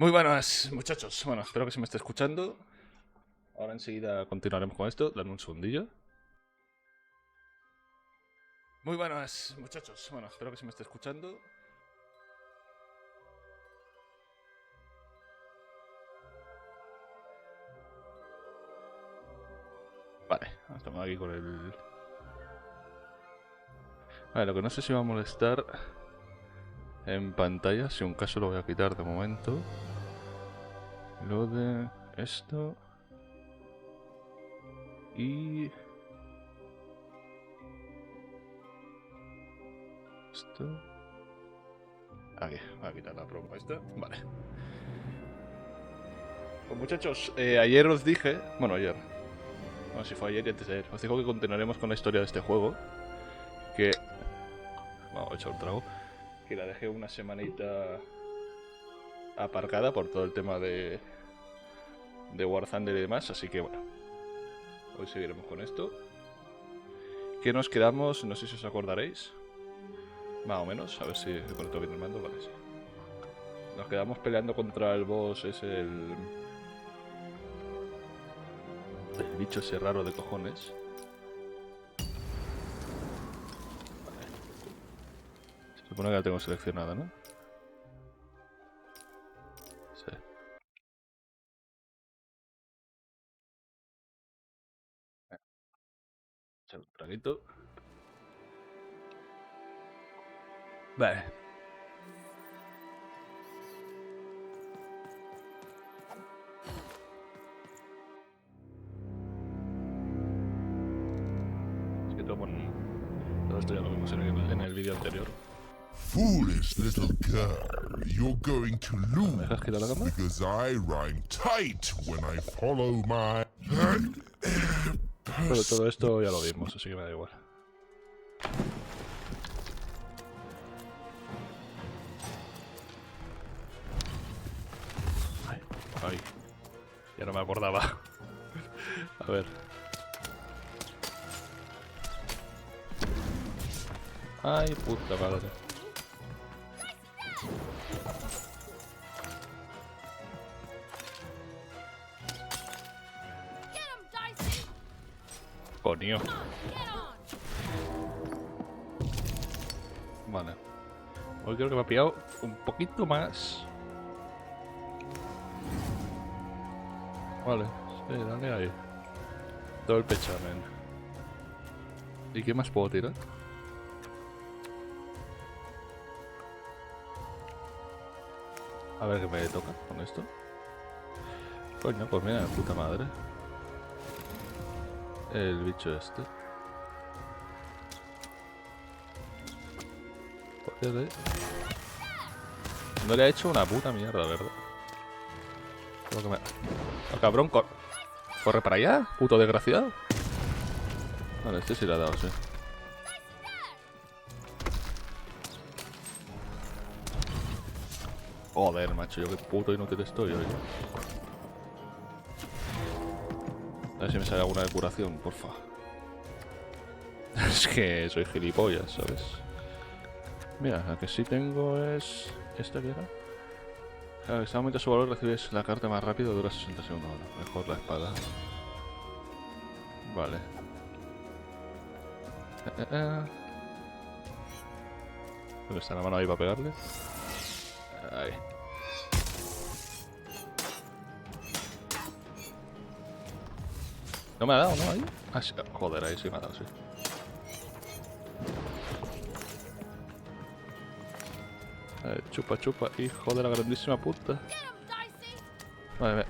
Muy buenas, muchachos. Bueno, espero que se me esté escuchando. Ahora enseguida continuaremos con esto. Dame un segundillo. Muy buenas, muchachos. Bueno, espero que se me esté escuchando. Vale, estamos aquí con el... Vale, lo que no sé si va a molestar en pantalla, si un caso lo voy a quitar de momento. Lo de esto. Y... esto. Aquí, voy a quitar la promo esta. Vale. Pues muchachos, ayer os dije... Bueno, ayer. Bueno, si fue ayer y antes de ayer. Os digo que continuaremos con la historia de este juego. Que... Vamos a echar un trago. Que la dejé una semanita aparcada por todo el tema de War Thunder y demás, así que bueno, hoy seguiremos con esto. ¿Qué nos quedamos? No sé si os acordaréis, más o menos, a ver si conecto bien el mando, vale, sí. Nos quedamos peleando contra el boss, es el bicho ese raro de cojones. Vale. Se supone que la tengo seleccionada, ¿no? Sí. Echar un traguito. Vale. Es que todo esto ya lo vimos en el vídeo anterior. Foolish little girl, you're going to ¿Me dejas quitar la lose cámara? because I rhyme tight when I follow my... Pero todo esto ya lo vimos, así que me da igual. Ay, ya no me acordaba. A ver. Ay, puta madre. Coño. Vale. Hoy creo que me ha pillado un poquito más. Vale, sí, dale ahí. Todo el pechamen. ¿Y qué más puedo tirar? A ver qué me toca con esto. Coño, pues mira, de puta madre. El bicho este. Joder, no le ha hecho una puta mierda, ¿verdad? Creo que me... ¡Oh, cabrón! ¡Corre para allá! ¡Puto desgraciado! Vale, este sí le ha dado, sí. Joder, macho, yo qué puto inútil estoy hoy. A ver si me sale alguna depuración, porfa. Es que soy gilipollas, ¿sabes? Mira, la que sí tengo es... ¿Esta qué era? Cada que aumenta su valor recibes la carta más rápido, dura 60 segundos. Bueno, mejor la espada. Vale. ¿Dónde está la mano ahí para pegarle? Ahí. ¿No me ha dado, no? Ahí. Ah, sí. Joder, ahí sí me ha dado, sí. Chupa, chupa, hijo de la grandísima puta. Vale,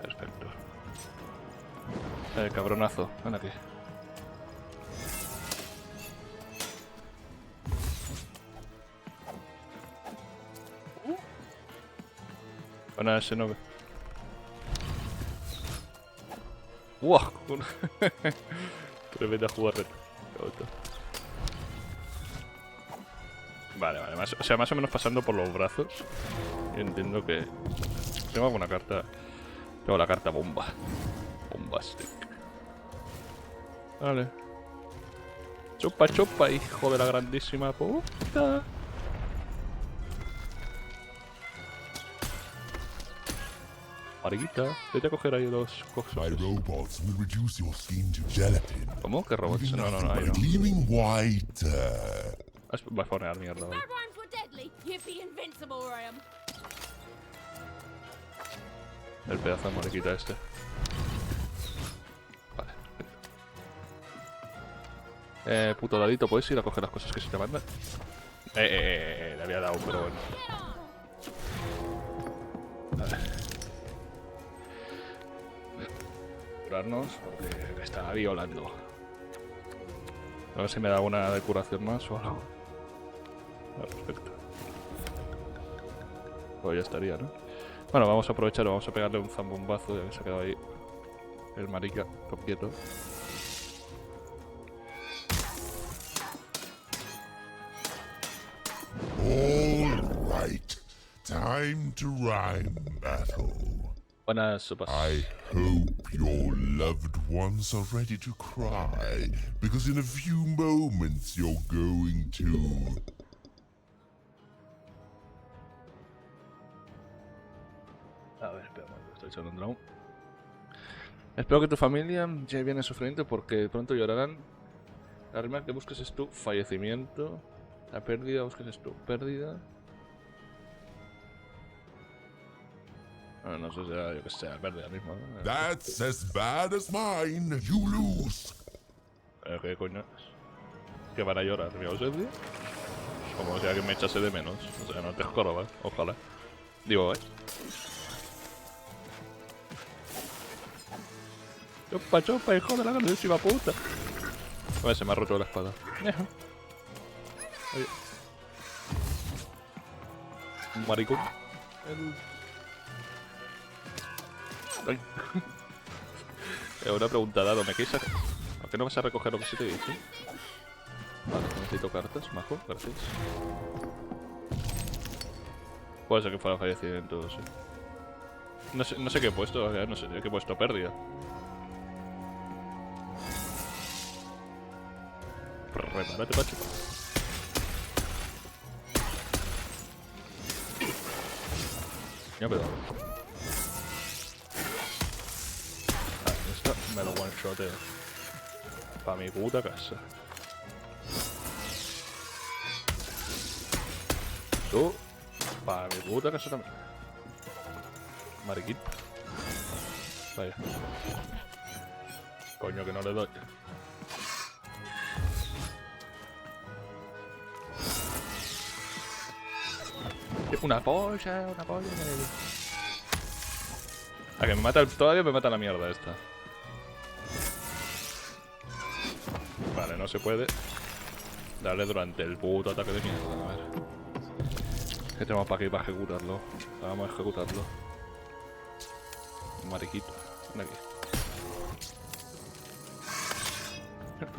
perfecto. Cabronazo, ven aquí. Bueno, ese no... ¡Wow! Tremenda jugarreta. Vale, vale. O sea, más o menos pasando por los brazos. Yo entiendo que... Tengo alguna carta... Tengo la carta bomba. Bombastic. Vale. Chupa, chupa, hijo de la grandísima puta. Mariquita, vete a coger ahí los My cosas. robots will reduce your skin to gelatin. ¿Cómo? ¿Qué robots? leaving No, nothing ahí but a no. gleaming white. Va a poner mierda, vale. That rhymes with deadly. Yippee invincible I am. El pedazo de mariquita este. Vale. Puto dadito, ¿puedes ir a coger las cosas que se te mandan? Le había dado, pero bueno. A ver. Curarnos porque me está violando. A ver si me da una de curación más o algo. Vale, perfecto. Pues ya estaría, ¿no? Bueno, vamos a aprovechar, vamos a pegarle un zambombazo, ya que se ha quedado ahí el marica quieto. All right, time to rhyme battle. Buenas sopas. I hope your loved ones are ready to cry, because in a few moments you're going to... A ver, espera, estoy echando un dragón. Espero que tu familia lleve bien el sufrimiento porque pronto llorarán. La rima que busques es tu fallecimiento. La pérdida busques es tu pérdida. No sé si yo que sé, pérdida mismo, ¿no? That's as bad as mine. You lose. ¿Qué coño es? ¿Que van a llorar mi ausencia? Como si alguien me echase de menos. O sea, no te jorobas, ojalá. Digo, Chupa, chupa, hijo de la grandísima puta. A ver, se me ha roto la espada. Oye. Un maricón. Ay. Una pregunta, Dado, ¿me quieres sacar? ¿Por qué no vas a recoger lo que se te dice? Vale, necesito cartas, majo, gracias. Puede ser que fuera fallecimiento, sí. No sé qué he puesto, no sé qué he puesto, pérdida. Prepárate, Pacho. Ya me da. Esto me lo one-shoteo. Pa' mi puta casa. Tú, pa' mi puta casa también. Mariquita. Vaya. Coño, que no le doy. Una polla. A que me mata todavía me mata la mierda esta. Vale, no se puede darle durante el puto ataque de mierda. A ver. ¿Qué tenemos para aquí para ejecutarlo? Vamos a ejecutarlo. Mariquito. Ven aquí.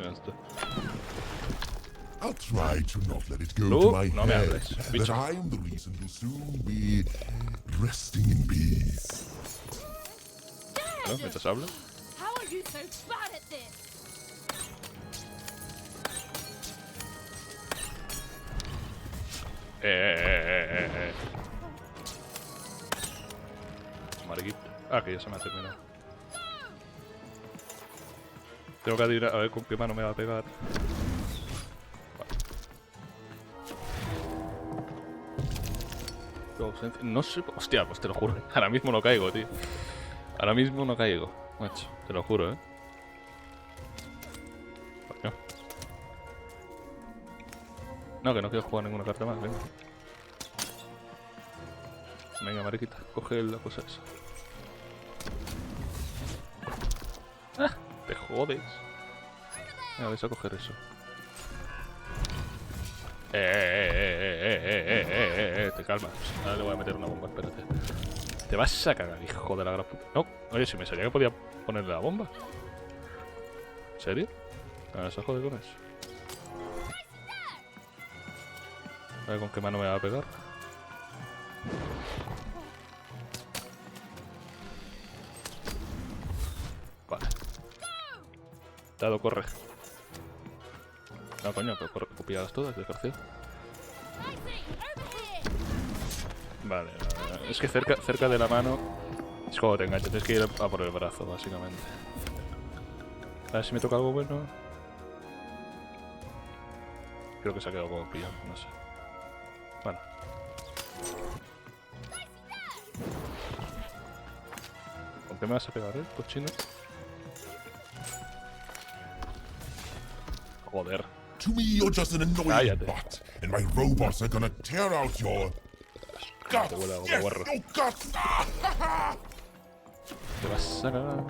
Ya está. I'll try to not let it go to my no me head hables, that bicho. I am the reason you'll soon be resting in peace. ¿No? ¿Mientras hablo? How are you so bad at this? Mariquito. Ah, que ya se me ha terminado. Tengo que adivinar a ver con qué mano me va a pegar. Vale. No sé. Hostia, pues te lo juro. Ahora mismo no caigo, tío. Ahora mismo no caigo, macho. Te lo juro, Coño. No, que no quiero jugar ninguna carta más, venga. Venga, mariquita, coge la cosa esa. ¡Ah! Te jodes. Venga, vais a coger eso. Te calmas. Ahora le voy a meter una bomba, espérate. Te vas a cagar, hijo de la gran puta. No, oye, si me salía que podía ponerle la bomba. ¿En serio? ¿Me vas a joder con eso? A ver con qué mano me va a pegar. Vale. Dado, corre. No, coño, pero copiadas todas, desgraciado. Vale, es que cerca de la mano Es como te enganchas, tienes que ir a por el brazo, básicamente. A ver si me toca algo bueno. Creo que se ha quedado como pillado, no sé. Bueno. ¿Con qué me vas a pegar, cochino? Joder. To me, you're just an annoying Cállate. butt, and my robots are gonna tear out your guts. Te huele a Yes, guarro. your guts. Ah, Te vas a cagar.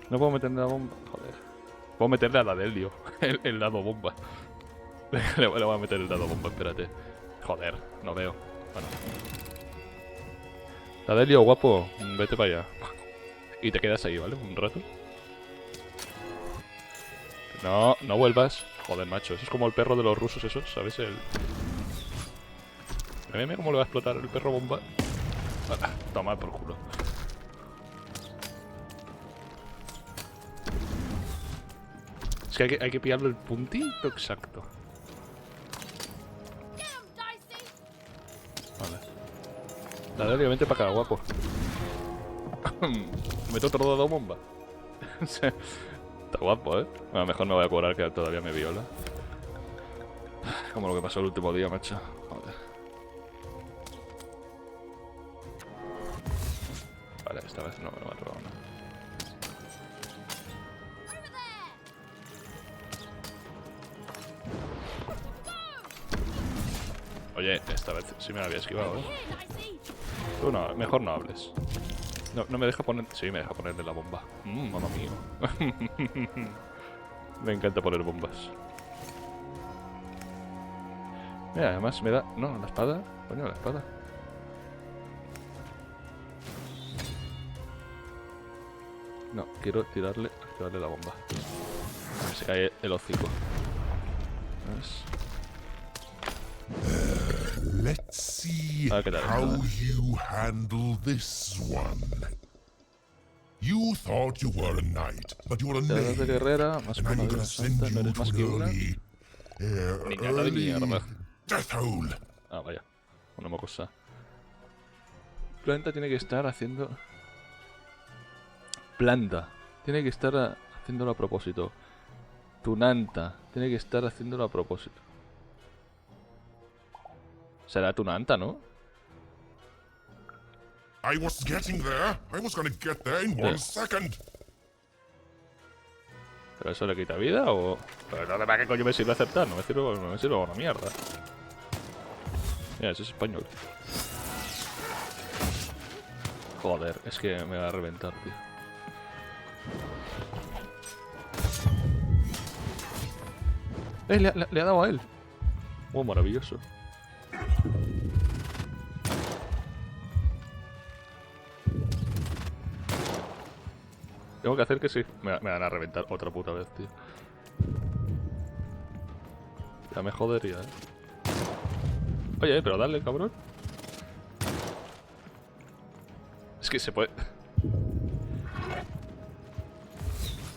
No puedo meterle la bomba. Joder. Puedo meterle a la del lío. El dado bomba. Le voy a meter el dado bomba, espérate. Joder, no veo. Bueno. La del lío, guapo. Vete para allá. Y te quedas ahí, ¿vale? Un rato. No, no vuelvas. Joder, macho. Eso es como el perro de los rusos, esos, ¿sabes? Mira cómo le va a explotar el perro bomba. Ah, toma por culo. Es que hay que pillarlo el puntito exacto. Vale. Dale, obviamente para acá, guapo. Meto otro dado bomba. Está guapo, ¿eh? A lo mejor me voy a cobrar que todavía me viola. Como lo que pasó el último día, macho. Joder. Vale, esta vez no me lo ha robado, ¿no? Oye, esta vez sí me la había esquivado, ¿eh? Tú no, mejor no hables. No me deja poner... Sí, me deja ponerle la bomba. Mamma mío. Me encanta poner bombas. Mira, además me da... No, la espada. Coño, la espada. No, quiero tirarle la bomba. A ver, se cae el hocico. ¿Ves? let's see Ah, ¿qué tal? how you handle this one. You thought you were a knight, but you're a Te das de knave. guerrera, más And que I'm una gonna diosa send santa, no you eres to más an que una. Niñata de early mierda. death hole. Ah, vaya. Una mocosa. Planta tiene que estar haciendo... Planta. Tiene que estar haciéndolo a propósito. Tunanta. Tiene que estar haciéndolo a propósito. Será Tunanta, ¿no? I was getting there. I was gonna get there in one Yeah. second. ¿Pero eso le quita vida o...? Pero no, ¿para qué coño me sirve aceptar? No me sirve una mierda. Mira, eso es español. Joder, es que me va a reventar, tío. Le ha dado a él. Oh, maravilloso. Tengo que hacer que sí. Me van a reventar otra puta vez, tío. Ya me jodería, Oye, pero dale, cabrón. Es que se puede...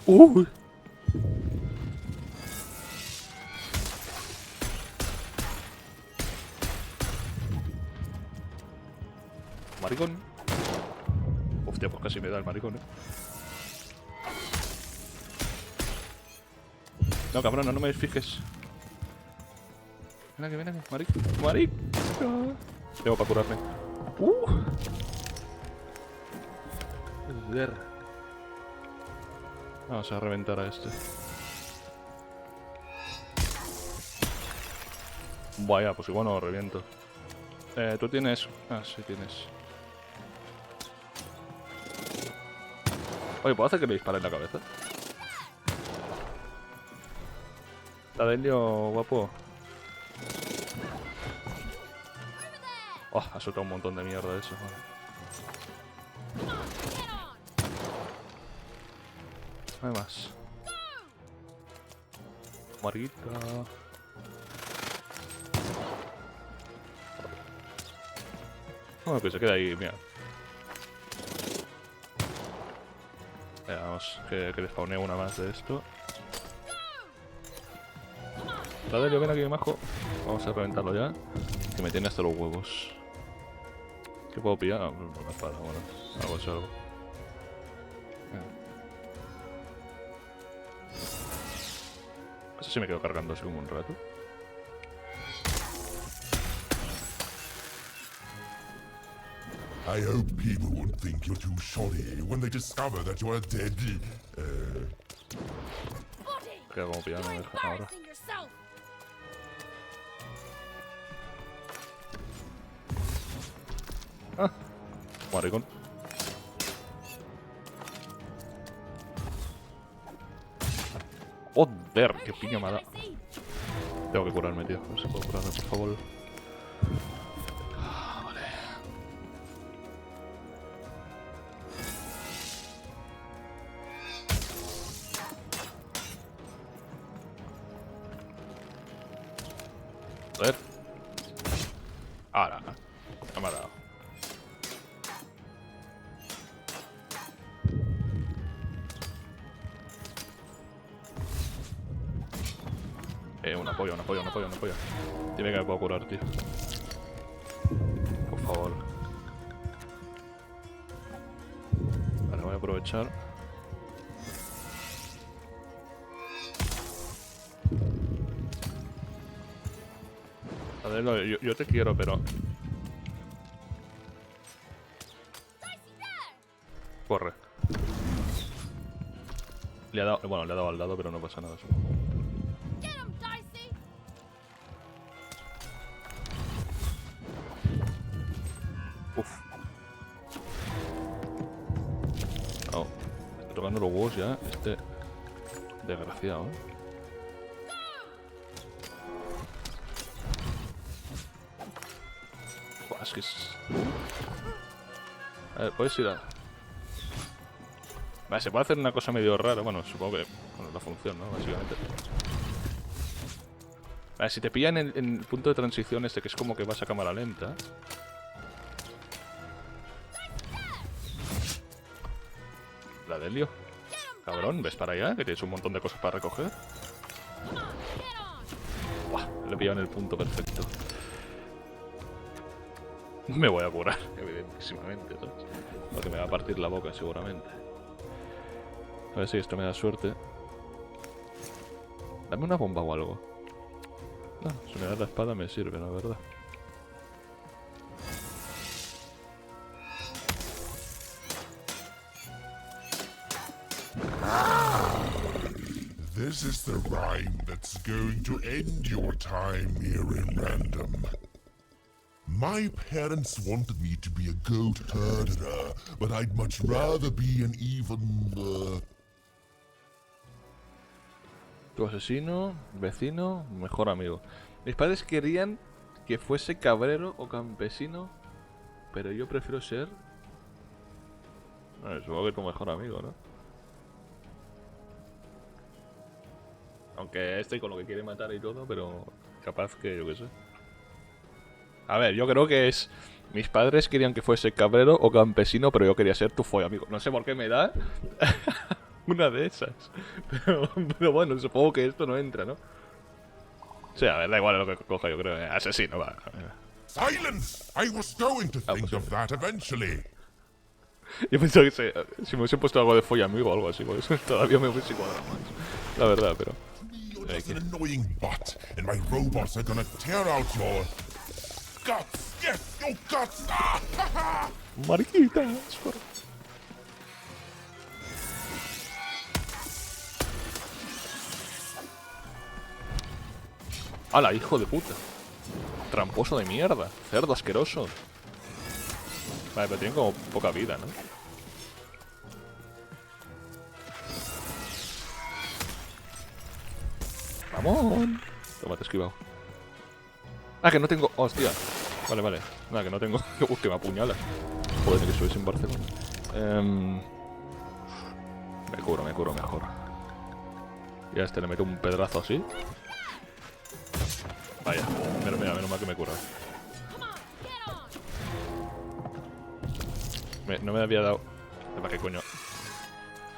¡Uy! Maricón. Hostia, pues casi me da el maricón, No, cabrón, no me fijes. Ven aquí, marico. Tengo para curarme. Joder. Vamos a reventar a este. Vaya, pues igual no lo reviento. Tú tienes... Ah, sí tienes. Oye, ¿puedo hacer que me dispare en la cabeza? La Delio, guapo. Oh, ha soltado un montón de mierda eso. Vale. No hay más. Marguita. Bueno, que se queda ahí, mira. Vamos, que le spawnee una más de esto. Delio, ven aquí, majo. Vamos a reventarlo ya. Que me tiene hasta los huevos. ¿Qué puedo pillar? Ah, una espada, bueno. Algo es algo. No sé si me quedo cargando así como un rato. I hope people won't think you're too shoddy when they discover that you're a deadly. Queda como pillar, no me deja ahora. Ah, maricón. Joder, qué piña me ha dado. Tengo que curarme, tío. No se puede curarme, por favor. Vale. Joder. Ahora. No me ha dado. Una polla, una polla, una polla, una polla. Dime que me puedo curar, tío. Por favor. Vale, voy a aprovechar. A ver, no, yo te quiero, pero... Corre. Le ha dado, bueno, le ha dado al dado, pero no pasa nada, supongo. Uf. No, está tocando los huevos ya, este desgraciado, ¿eh? Buah, es que es... A ver, puedes ir a... Vale, se puede hacer una cosa medio rara, bueno, supongo que... Bueno, la función, ¿no? Básicamente. Vale, si te pillan en el punto de transición este, que es como que vas a cámara lenta... La Delio. Cabrón, ¿ves para allá? Que tienes un montón de cosas para recoger. Buah, le he pillado en el punto perfecto. Me voy a curar, evidentísimamente, ¿sabes? Porque me va a partir la boca, seguramente. A ver si esto me da suerte. Dame una bomba o algo. No, si me da la espada me sirve, la verdad. This is the rhyme that's going to end your time here in random. My parents wanted me to be a goat herder, but I'd much rather be an even... Tu asesino, vecino, mejor amigo. Mis padres querían que fuese cabrero o campesino, pero yo prefiero ser... Bueno, supongo que tu mejor amigo, ¿no? Aunque estoy con lo que quiere matar y todo, pero capaz que yo qué sé. A ver, yo creo que es... Mis padres querían que fuese cabrero o campesino, pero yo quería ser tu amigo. No sé por qué me da una de esas. Pero bueno, supongo que esto no entra, ¿no? Sí, a ver, da igual lo que coja, yo creo. Asesino, va. Silence! I was going to think of that eventually. Yo pensaba que si me hubiesen puesto algo de amigo o algo así, pues todavía me hubiese cuadrado más. La verdad, pero... You're just an annoying butt, and my robots are gonna tear out your... guts! Yes, your guts! Ah! Mariquitas, por... ¡Hala, hijo de puta! Tramposo de mierda. Cerdo asqueroso. Vale, pero tienen como poca vida, ¿no? ¡Vamos! Toma, te he esquivado. Ah, que no tengo... ¡Hostia! Vale, vale. Nada, que no tengo... que me apuñala. Joder, que sois en Barcelona. Me curo mejor. Y a este le meto un pedrazo así. Vaya, menos mal que me he curado. No me había dado... ¿Para qué coño?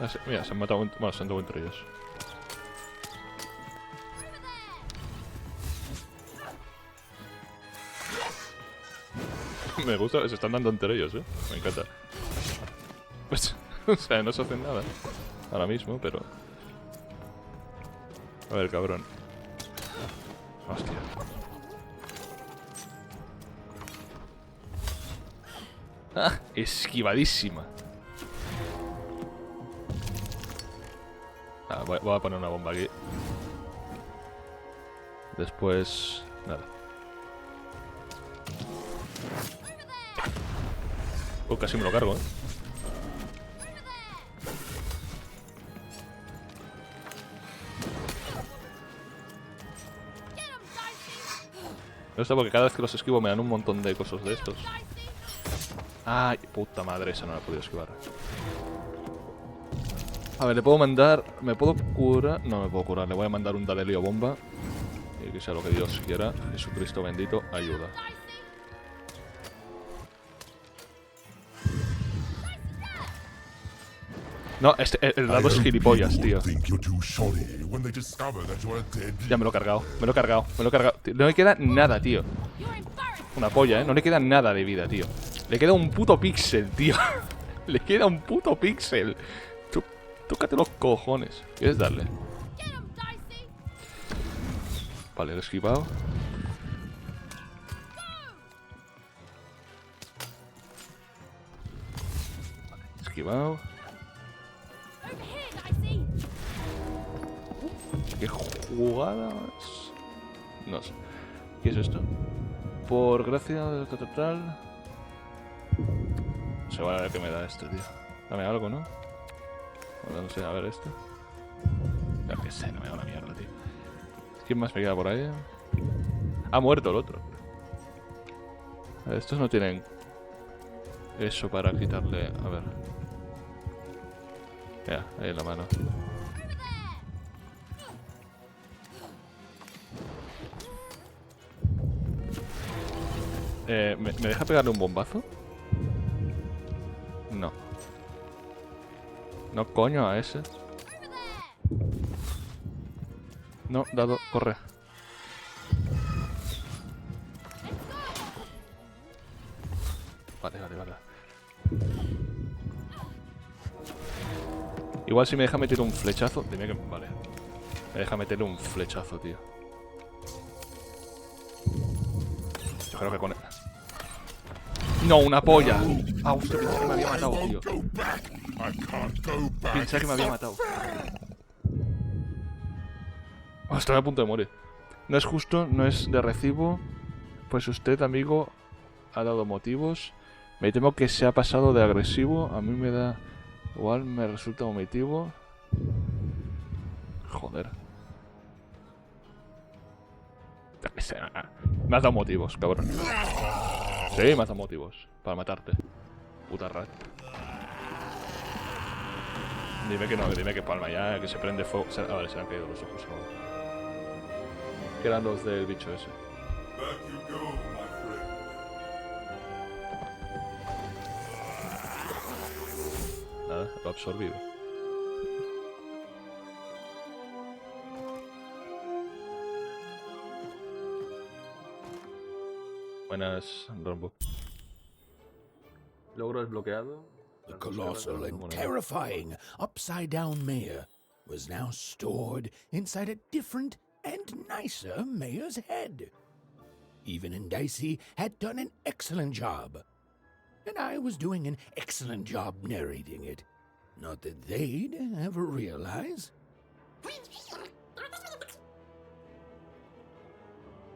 Ah, sí, mira, se han matado... Bueno, se han dado entre ellos. Me gusta, se están dando entre ellos, me encanta. Pues, o sea, no se hacen nada ahora mismo, pero... A ver, cabrón. Hostia. ¡Ah! Esquivadísima. Ah, voy a poner una bomba aquí. Después... Nada. Casi me lo cargo, No está porque cada vez que los esquivo me dan un montón de cosas de estos. Ay, puta madre, esa no la he podido esquivar. A ver, le puedo mandar... ¿Me puedo curar? No me puedo curar, le voy a mandar un Dadelio bomba. Y que sea lo que Dios quiera. Jesucristo bendito, ayuda. No, el dado es gilipollas, tío. Ya me lo he cargado, me lo he cargado, me lo he cargado. No le queda nada, tío. Una polla, no le queda nada de vida, tío. Le queda un puto píxel, tío. Le queda un puto píxel. Tócate los cojones. ¿Quieres darle? Vale, lo he esquivado. Vale, esquivado. ¿Qué jugadas? No sé. ¿Qué es esto? Por gracia de total. No sé, a ver qué me da este, tío. Dame algo, ¿no? Bueno, no sé, a ver esto. Ya que sé, no me da una mierda, tío. ¿Quién más me queda por ahí? Ha muerto el otro. A ver, estos no tienen eso para quitarle. A ver. Ya, ahí en la mano. ¿Me deja pegarle un bombazo? No. No, coño, a ese. No, dado, corre. Vale. Igual si me deja meter un flechazo. Dime que... Vale. Me deja meterle un flechazo, tío. Yo creo que con... ¡No, una polla! Ah, hostia, pensé que me había matado, tío. Pensé que me había matado. Oh, estoy a punto de morir. No es justo, no es de recibo. Pues usted, amigo, ha dado motivos. Me temo que se ha pasado de agresivo. A mí me da... Igual me resulta omitivo. Joder. Me has dado motivos, cabrón. Sí, me has dado motivos. Para matarte. Puta rat. Dime que no, dime que palma ya, que se prende fuego. Ah, vale, se me han caído los ojos. Que eran los del bicho ese. Nada, lo he absorbido. Buenas, Rombo. Logro desbloqueado. The colossal and terrifying upside-down mayor was now stored inside a different and nicer mayor's head. Even and Dicey had done an excellent job. And I was doing an excellent job narrating it. Not that they'd ever realize.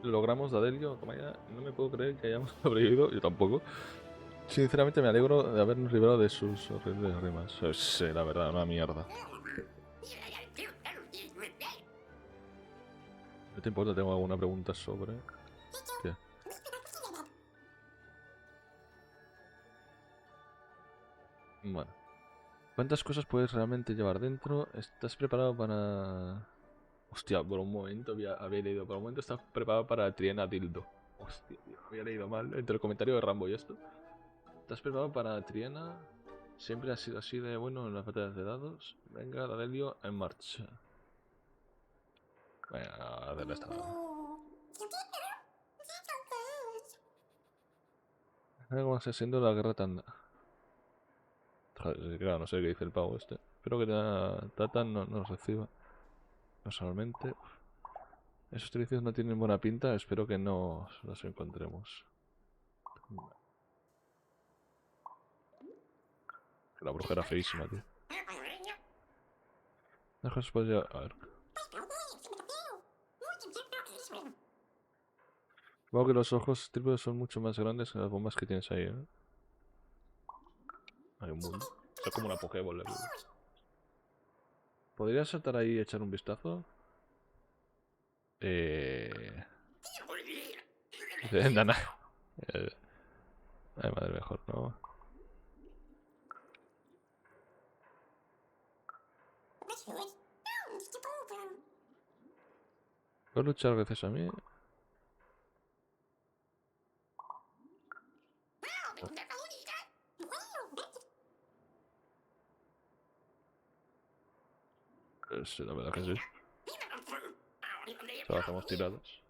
Logramos Dadelio, toma ya. No me puedo creer que hayamos sobrevivido. Yo tampoco. Sinceramente me alegro de habernos librado de sus horribles rimas. Sí, la verdad, una mierda. ¿No te importa? Tengo alguna pregunta sobre... ¿Qué? Bueno. ¿Cuántas cosas puedes realmente llevar dentro? ¿Estás preparado para...? Hostia, por un momento había leído... Por un momento estás preparado para Triena Dildo. Hostia, tío, había leído mal. Entre el comentario de Rambo y esto. ¿Estás preparado para Triena? Siempre ha sido así de bueno en las batallas de dados. Venga, Dadelio, en marcha. Venga, a darle esta. ¿Cómo está siendo la guerra tan...? Joder, claro, no sé qué dice el pavo este. Espero que Tata no nos reciba personalmente. Esos tricios no tienen buena pinta, espero que no los encontremos. Que la bruja era feísima, tío. Dejas pues ya... A ver. Supongo que los ojos trípodes son mucho más grandes que las bombas que tienes ahí, ¿eh? Hay un mundo. Es como una Pokéball, ¿eh? ¿Podrías saltar ahí y echar un vistazo? Nana. Ay, madre, mejor, ¿no? ¿Puedo luchar gracias a mí? Sí, la verdad que sí. Trabajamos tirados.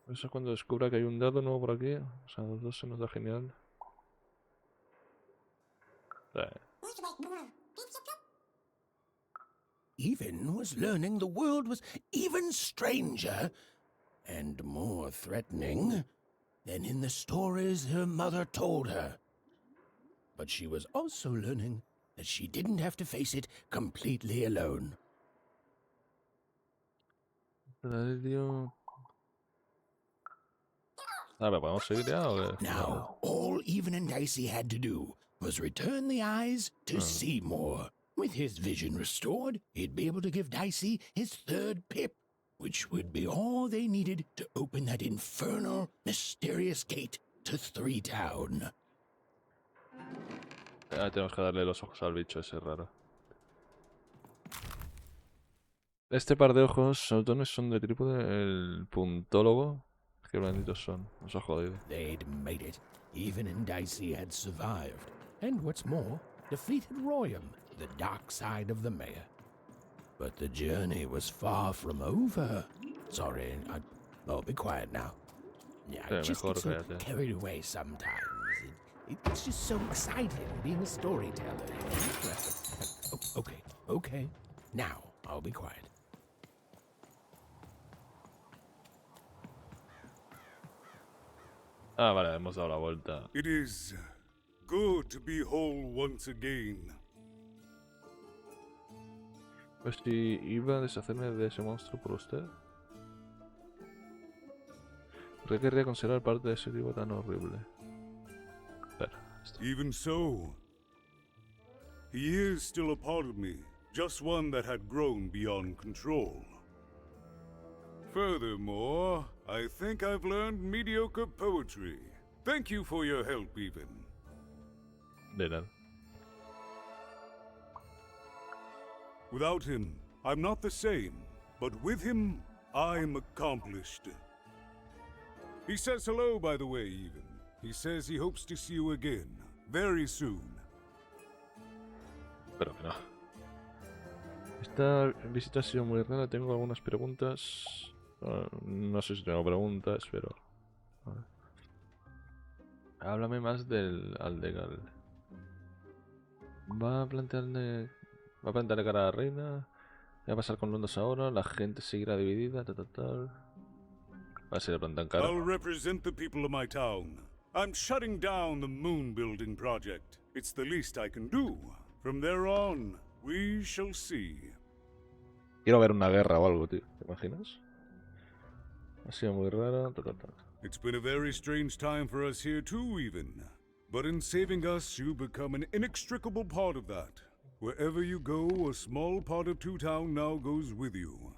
Eso cuando descubra que hay un dado nuevo por aquí. O sea, los dos se nos da genial. Even was learning the world was even stranger and more threatening than in the stories her mother told her. But she was also learning that she didn't have to face it completely alone. ¿Podemos seguir ya o qué? Now, all Even and Dicey had to do was return the eyes to see more. With his vision restored, he'd be able to give Dicey his third pip, which would be all they needed to open that infernal, mysterious gate to Three Town. Tenemos que darle los ojos al bicho ese raro. Este par de ojos autones son de trípode. El puntólogo. Qué benditos son. Nos ha jodido. They'd made it. Even and Dicey had survived. And what's more, defeated Royam, the dark side of the mayor. But the journey was far from over. Sorry, oh, be quiet now. Yeah, I just get so carried away sometimes. It's just so exciting being a storyteller. Okay. Now, I'll be quiet. Ah, vale, hemos dado la vuelta. It is good to be whole once again. Pues si iba a deshacerme de ese monstruo por usted. ¿Por qué querría considerar parte de ese tipo tan horrible? Espera, esto. Even so, he is still a part of me, just one that had grown beyond control. Furthermore, I think I've learned mediocre poetry. Thank you for your help, Even. De nada. Without him, I'm not the same, but with him, I'm accomplished. He says hello, by the way, Even. He says he hopes to see you again, very soon. Espero que no. Esta visita ha sido muy rara, tengo algunas preguntas. No sé si tengo preguntas, pero... Háblame más del Aldegal. ¿Va a plantearle cara a la reina? ¿Qué va a pasar con Londres ahora? ¿La gente seguirá dividida? Va a ser plantan cara. I'll represent the people of my town. I'm shutting down the moon building project. It's the least I can do. From there on, we shall see. Quiero ver una guerra o algo, tío. ¿Te imaginas? Ha sido muy raro. It's been a very strange time for us here too, Even. But in saving us, you become an inextricable part of that. Wherever you go, a small part of Two Town now goes with you.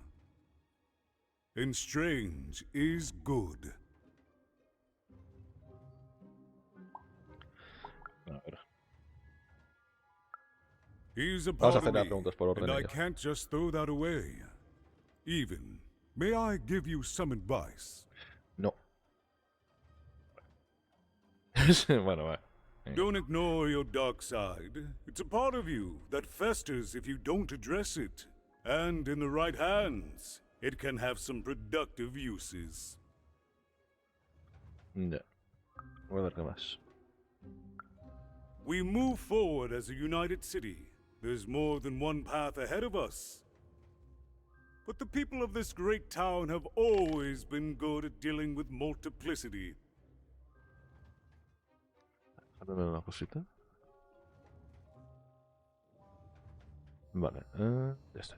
And strange is good. A ver. He's a Vamos a part hacer of las me, preguntas por orden. and I can't just throw that away. Even, may I give you some advice? No. Bueno, va. Don't ignore your dark side. It's a part of you that festers if you don't address it. And in the right hands, it can have some productive uses. Ya. Voy a ver qué más. We move forward as a united city. There's more than one path ahead of us. But the people of this great town have always been good at dealing with multiplicity. Déjame ver una cosita. Vale, ya está.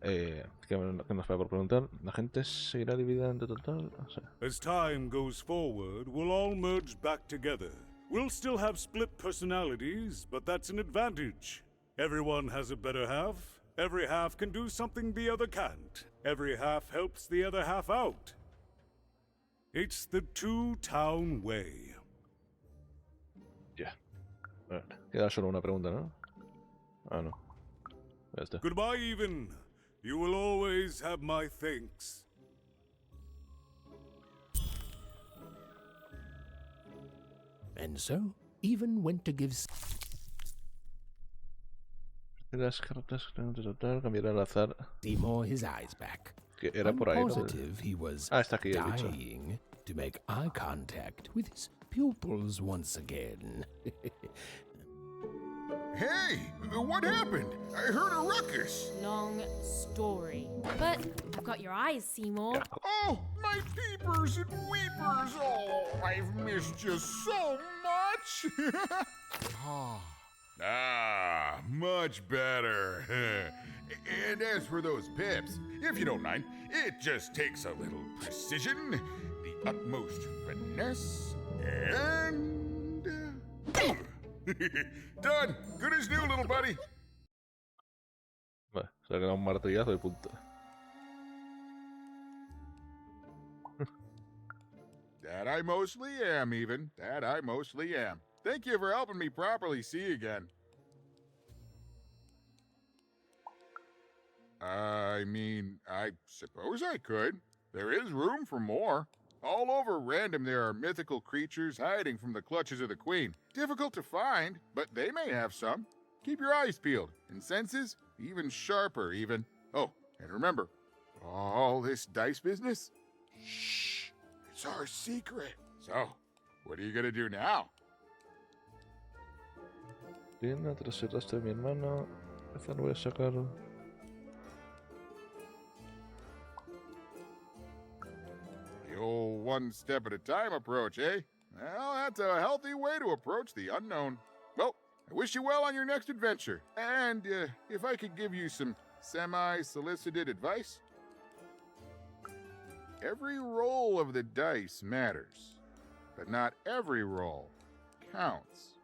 ¿Qué nos queda por preguntar? ¿La gente seguirá dividida entre total? O sea, As time goes forward, we'll all merge back together. We'll still have split personalities, but that's an advantage. Everyone has a better half. Every half can do something the other can't. Every half helps the other half out. It's the two-town way. ya. Vale, queda solo una pregunta, ¿no? Ah, no. Ya está. Goodbye, Even. You will always have my thanks. And so, even went to give Las cartas de total cambiará al azar. Seymour his eyes back. Que era I'm por ahí, ¿no? positive he was Ah, está aquí el bicho. dying to make eye contact with his pupils once again. Hey, what happened? I heard a ruckus. Long story. But I've got your eyes, Seymour. Oh, my peepers and weepers. Oh, I've missed you so much. Much better. And as for those pips, if you don't mind, it just takes a little precision, the utmost finesse, and... Done. Good as new, little buddy. Vale, se ha quedado un martillazo y punto. That I mostly am, even. That I mostly am. Thank you for helping me properly see again. I mean, I suppose I could. There is room for more. All over Random there are mythical creatures hiding from the clutches of the Queen. Difficult to find, but they may have some. Keep your eyes peeled, and senses even sharper, even. Oh, and remember, all this dice business? Shh, it's our secret. So, what are you gonna do now? Bien, tras el rastro de mi hermano. Esta lo voy a sacar. The old one step at a time approach, eh? Well, that's a healthy way to approach the unknown. Well, I wish you well on your next adventure. And if I could give you some semi-solicited advice. Every roll of the dice matters, but not every roll counts.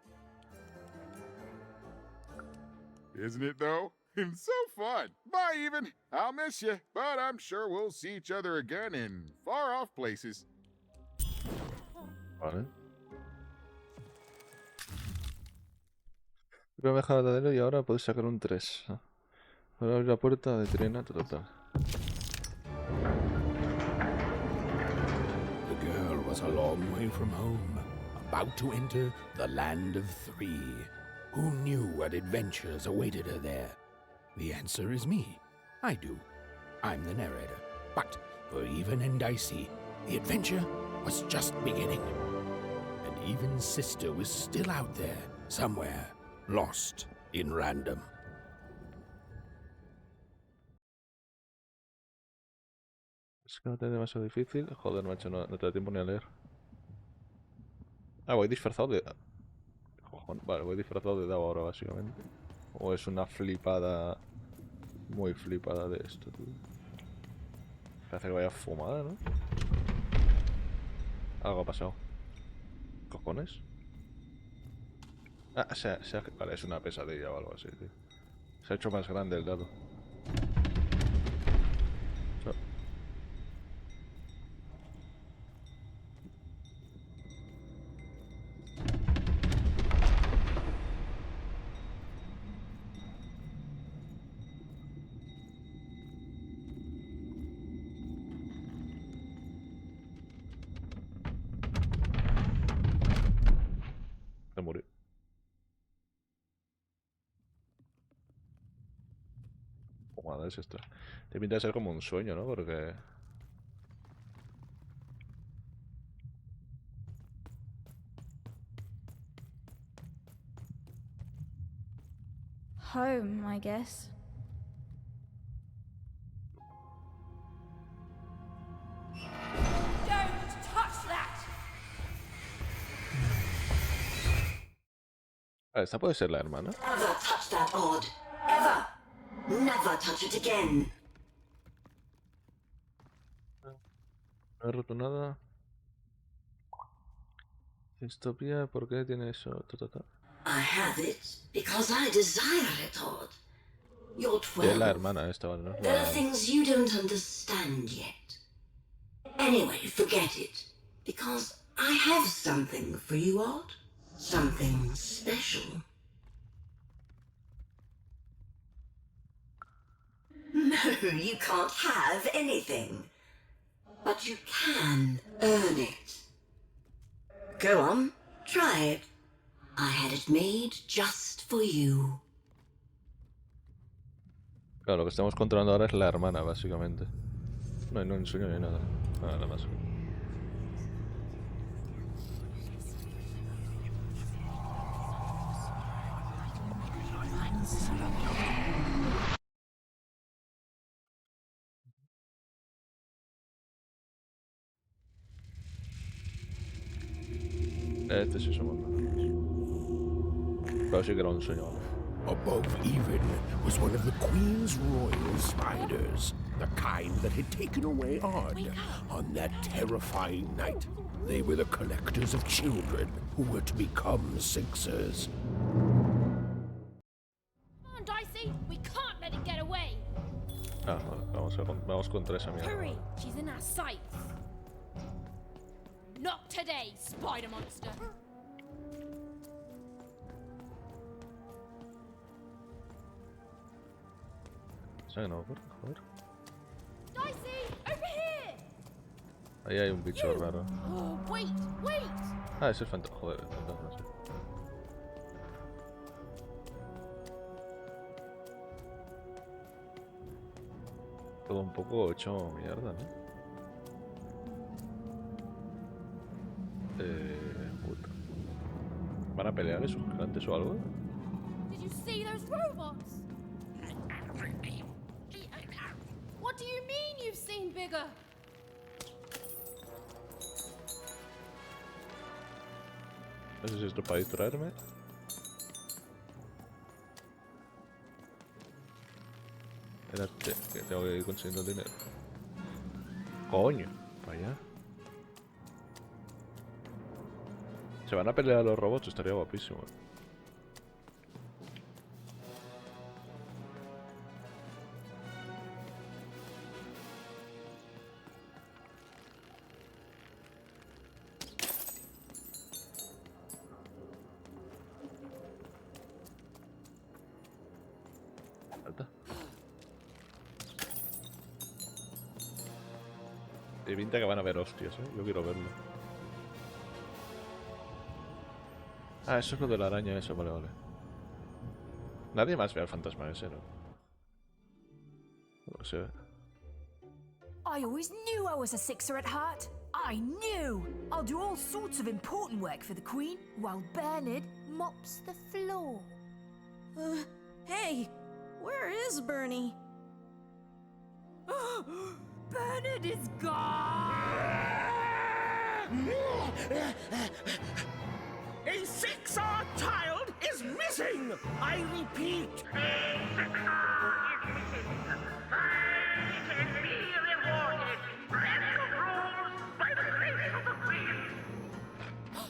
Isn't it, though? It's so fun. Bye, Even. I'll miss you, but I'm sure we'll see each other again in far-off places. Vale. Voy a dejar de dedo y ahora puedes sacar un 3. Ahora abrir la puerta de trena total. The girl was a long way from home, about to enter the land of three. Who knew what adventures awaited her there? The answer is me. I do. I'm the narrator. But for Even and Dicey, the adventure was just beginning. And Even's sister was still out there, somewhere, lost in Random. Es que no te es demasiado difícil. Joder, macho, no te da tiempo ni a leer. Ah, voy disfrazado de... Cojones, vale, voy disfrazado de Dao ahora, básicamente. O es una flipada... Muy flipada de esto, tío. Parece que vaya fumada, ¿no? Algo ha pasado. ¿Cojones? Ah, vale, es una pesadilla o algo así, tío. Se ha hecho más grande el dado. Se murió. Fumada es esto. Te pinta de ser como un sueño, ¿no? Porque... Home, I guess. Don't touch that! Esta puede ser la hermana. Never touch that odd. Ever. Never touch it again. No he roto nada. Distopía, ¿por qué tiene eso? I have it because I desire it, Odd. You're Es la 12. hermana esta, ¿no? There are things you don't understand yet. Anyway, forget it. Because I have something for you, Odd. Something special. No, you can't have anything. But you can earn it. Go on, try it. I had it made just for you. Claro, lo que estamos controlando ahora es la hermana, básicamente. No, no ensueño ni nada. Nada más. Este sí somos nosotros. Pero sí que era un sueño. Above even was one of the Queen's royal spiders, the kind that had taken away Odd on that terrifying night. They were the collectors of children who were to become Sixers. Come on, Dicey! We can't let it get away! Ah, vale, vamos contra esa mierda. Hurry! She's in our sights! Not today, spider monster! ¿Sabe no? Joder. Dicey! Over here! Ahí hay un bicho raro. Oh, wait! Wait! Ah, ese es fantasma. Joder, el fantasma, sí. Todo un poco hecho mierda, ¿no? Puta. ¿Van a pelear esos gigantes o algo? Did you see those robots? What do you mean you've seen bigger? No sé si esto es para distraerme. Espérate, que tengo que ir consiguiendo dinero. Coño, para allá. Se van a pelear los robots, estaría guapísimo. Falta. Te pinta que van a ver hostias, Yo quiero verlo. Ah, eso es lo de la araña, eso, vale, vale. Nadie más ve al fantasma ese, ¿no? No sé. I always knew I was a Sixer at heart. I knew! I'll do all sorts of important work for the Queen, while Bernard mops the floor. Hey, where is Bernie? Bernard is gone! A Sixer child is missing! I repeat!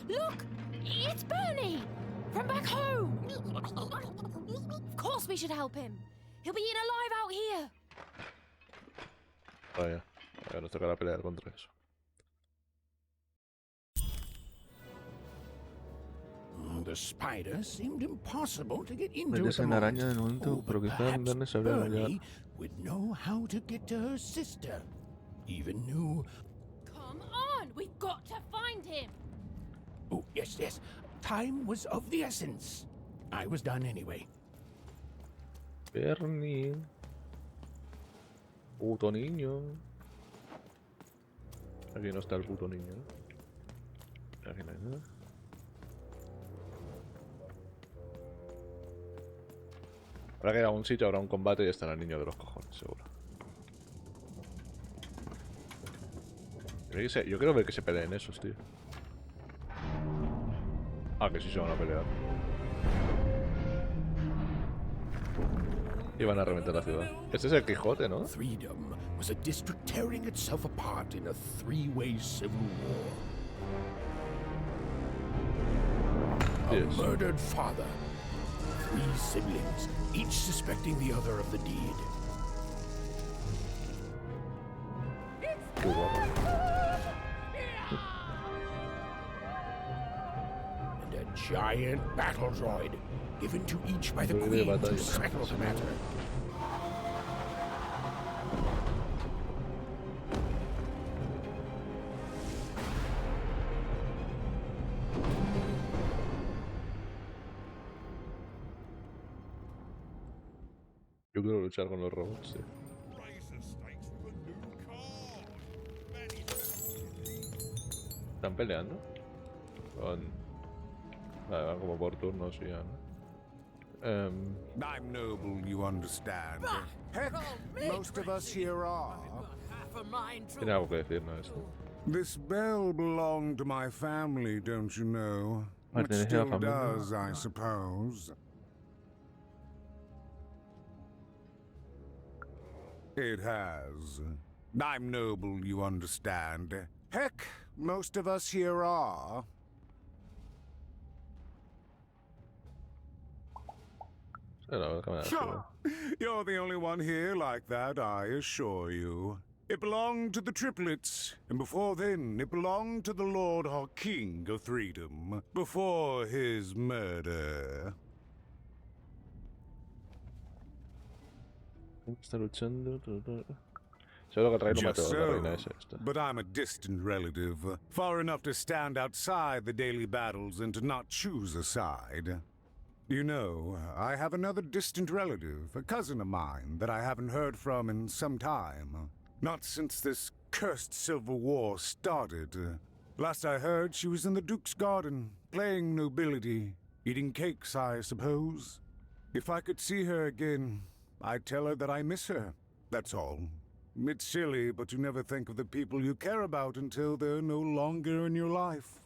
Look! It's Bernie! From back home! Of course we should help him! He'll be eaten alive out here! Vaya, ahora nos tocará pelear contra eso. The spider seemed impossible to get into Metes at the en araña de moment. momento, pero quizá perhaps Bernie sabría Bernie would know how to get to her sister. Even knew... Come on! We've got to find him! Oh, yes, yes. Time was of the essence. I was done anyway. Bernie. Puto niño. Aquí no está el puto niño, ¿no? Aquí no hay nada. Habrá que ir a un sitio, habrá un combate y estará el niño de los cojones, seguro. Yo quiero ver que se peleen esos, tío. Ah, que sí se van a pelear. Y van a reventar la ciudad. Este es el Quijote, ¿no? Freedom was a district tearing itself apart in a three-way civil war. A Yes. murdered father. 3 siblings, each suspecting the other of the deed. Qué guapo. And a giant battle droid, given to each by the Droide de Queen batalla. to settle the matter. Yo quiero luchar con los robots, tío. ¿Están peleando? Vale, van como por turnos y ya, ¿no? I'm noble, you understand. Heck, most of us here are. Tiene algo que decir, ¿no? Esto. This bell belonged to my family, don't you know? It Pertenece a la still familia. does, I suppose. It has. I'm noble, you understand. Heck, most of us here are. La cámara de Sure. You're the only one here like that, I assure you. It belonged to the triplets, and before then, it belonged to the Lord our King of Freedom, before his murder. Está luchando. Seguro que trae lo Just mató la reina so, esa. Esta. but I'm a distant relative, far enough to stand outside the daily battles and to not choose a side. You know, I have another distant relative, a cousin of mine, that I haven't heard from in some time. Not since this cursed Civil War started. Last I heard, she was in the Duke's garden, playing nobility, eating cakes, I suppose. If I could see her again, I'd tell her that I miss her, that's all. It's silly, but you never think of the people you care about until they're no longer in your life.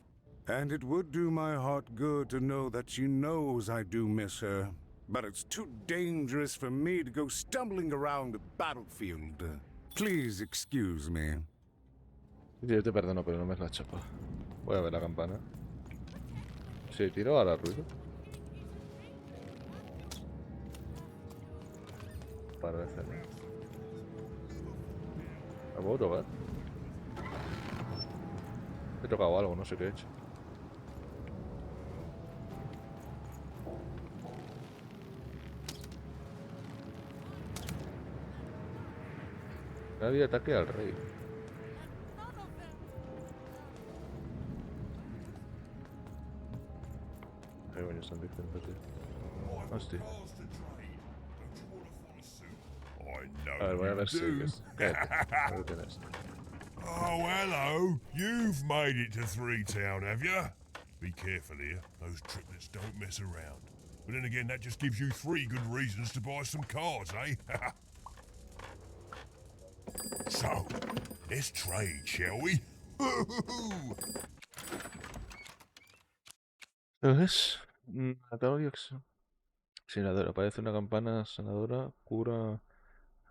And it would do my heart good to know that she knows I do miss her. But it's too dangerous for me to go stumbling around the battlefield. Please excuse me. Yo te perdono, pero no me es la chapa. Voy a ver la campana. Sí, tiro a la ruido. Parece, ¿no? ¿La puedo tocar? He tocado algo, no sé qué he hecho. Nadie ataque al rey. ¿Qué coño están diciendo, tío? Hostia. A ver, voy a ver si... Cállate. ¿Qué tienes? Oh, hello. You've made it to Three Town, have you? Be careful here. Those triplets don't mess around. But then again, that just gives you 3 good reasons to buy some cards, eh? So, let's trade, shall we? Entonces, sanadora. Aparece una campana sanadora. Cura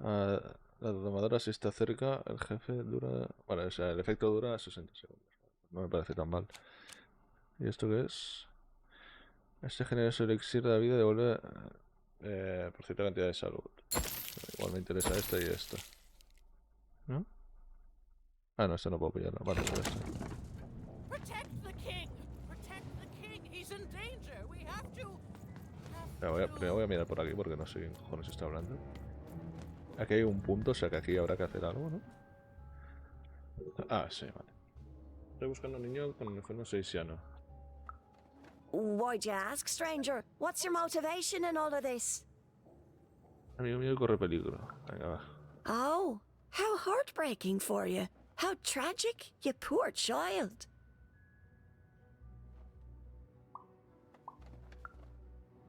a la tomadora si está cerca. El jefe dura... Vale, o sea, el efecto dura 60 segundos. No me parece tan mal. ¿Y esto qué es? Este generoso elixir de la vida devuelve por cierta cantidad de salud. Igual me interesa esta y esta. ¿No? Ah, no, esta no puedo pillarla. Vale, pues esta. Primero voy a mirar por aquí porque no sé quién cojones está hablando. Aquí hay un punto, o sea que aquí habrá que hacer algo, ¿no? Ah, sí, vale. Estoy buscando un niño con uniforme seisiano. Why'd you ask, stranger? What's your motivation in all of this? Amigo mío corre peligro. Venga, va. Oh, how heartbreaking for you. How tragic, you poor child.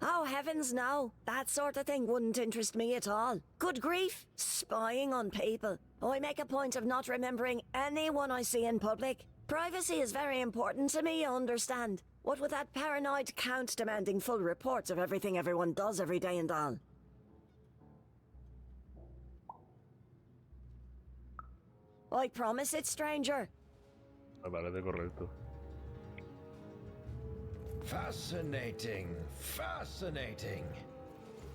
Oh, heavens no. That sort of thing wouldn't interest me at all. Good grief. Spying on people. I make a point of not remembering anyone I see in public. Privacy is very important to me, you understand. What with that paranoid count demanding full reports of everything everyone does every day and all. I promise it, stranger. Me parece correcto. Fascinating. Fascinating.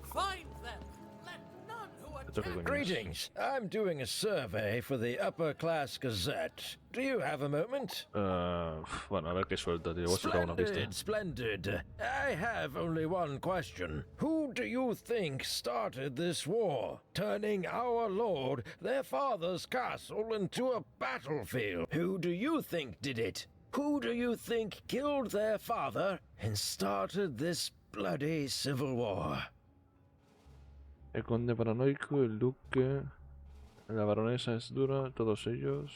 Find them. Let none who Esto qué coño es. Greetings. I'm doing a survey for the Upper Class Gazette. Do you have a moment? Bueno, a ver qué suelta, tío. Voy a soltar una pista. Splendid. I have only one question. Who do you think started this war, turning our lord, their father's castle, into a battlefield? Who do you think did it? Who do you think killed their father and started this bloody civil war? El conde paranoico, el duque, la baronesa es dura, todos ellos.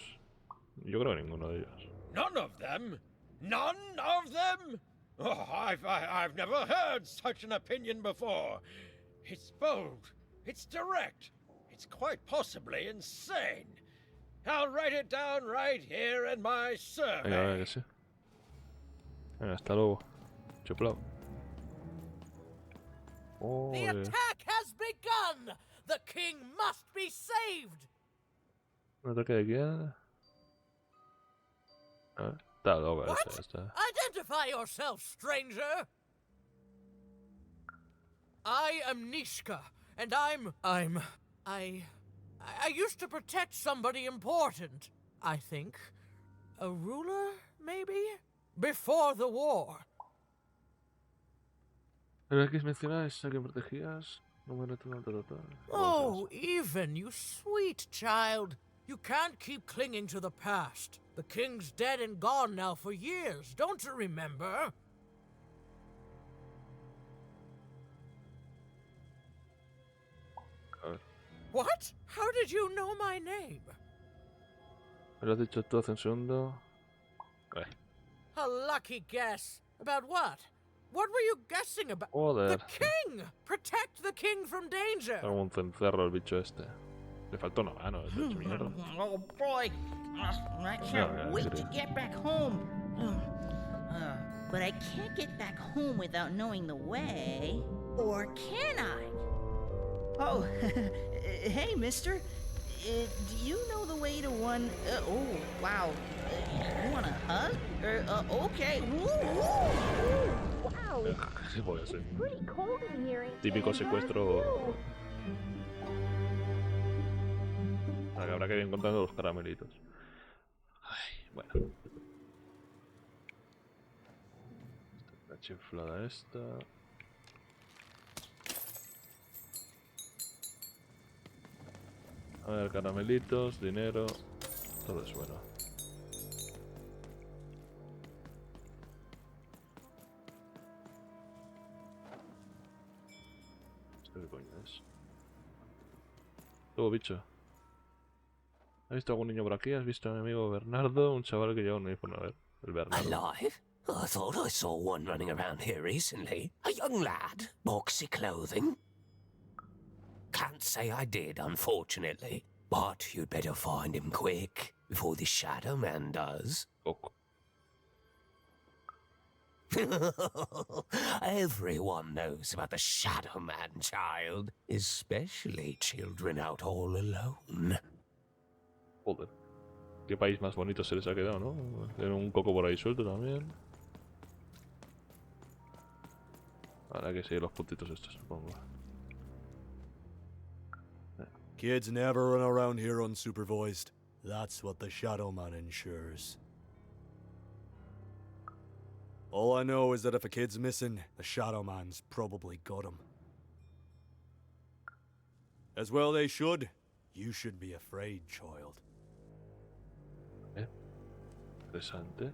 Yo creo que ninguno de ellos. None of them? None of them? Oh, I've never heard such an opinion before. It's bold. It's direct. It's quite possibly insane. I'll write it down right here in my survey. Venga, que sí. Venga, hasta luego. Chuplao. The attack has begun! The king must be saved! ¿Un ataque de quién? Está loca esta, esta. Identify yourself, stranger! I am Nishka, and I used to protect somebody important, I think. A ruler, maybe? Before the war. ¿Pero qué mencionáis? ¿A quién protegías? Número tal. Oh, even, you sweet child. You can't keep clinging to the past. The king's dead and gone now for years, don't you remember? What? How did you know my name? ¿Me lo has dicho tú hace un segundo? A lucky guess. About what? What were you guessing about? Joder. The king! Protect the king from danger! Como un cencerro el bicho este. Le faltó una mano, es hecho mierda. Oh boy, I can't wait to get back home. But I can't get back home without knowing the way. Or can I? Oh, hey, mister. Do you know the way to one... oh, wow. You want a hug? Okay. Wow. ¿Qué puede ser? Típico secuestro... Ahora que habrá que ir encontrando los caramelitos. Ay, bueno. La chiflada esta... A ver, caramelitos, dinero, todo es bueno. ¿Esto qué coño es? Luego, bicho. ¿Has visto algún niño por aquí? ¿Has visto a mi amigo Bernardo? Un chaval que lleva un uniforme. A ver, el Bernardo. Alive? I thought I saw one running around here recently. A young lad, boxy clothing. Can't say I did, unfortunately. But you'd better find him quick, before the Shadow Man does. Everyone knows about the Shadow Man, child. Especially children out all alone. Joder. Qué país más bonito se les ha quedado, ¿no? Tienen un coco por ahí suelto también. Ahora que seguir los puntitos estos, supongo. Kids never run around here unsupervised. That's what the Shadow Man ensures. All I know is that if a kid's missing, the Shadow Man's probably got him. As well they should. You should be afraid, child. Interesante.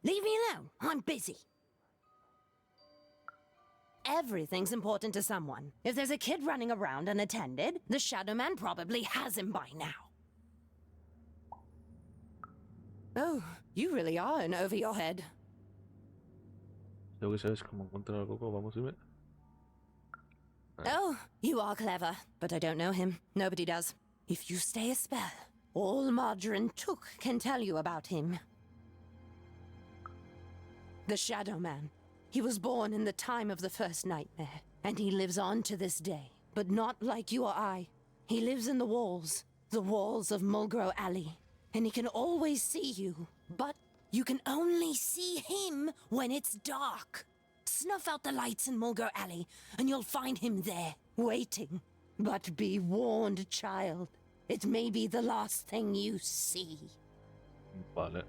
Leave me alone. I'm busy. Everything's important to someone. If there's a kid running around unattended, the Shadow Man probably has him by now. Oh, you really are in over your head. Tengo que sabes cómo encontrar al coco, vamos, dime. Oh, you are clever, but I don't know him. Nobody does. If you stay a spell, all Margarine Took can tell you about him. The Shadow Man. He was born in the time of the first nightmare, and he lives on to this day, but not like you or I. He lives in the walls of Mulgrew Alley, and he can always see you, but you can only see him when it's dark. Snuff out the lights in Mulgrew Alley, and you'll find him there, waiting. But be warned, child. It may be the last thing you see. Vale.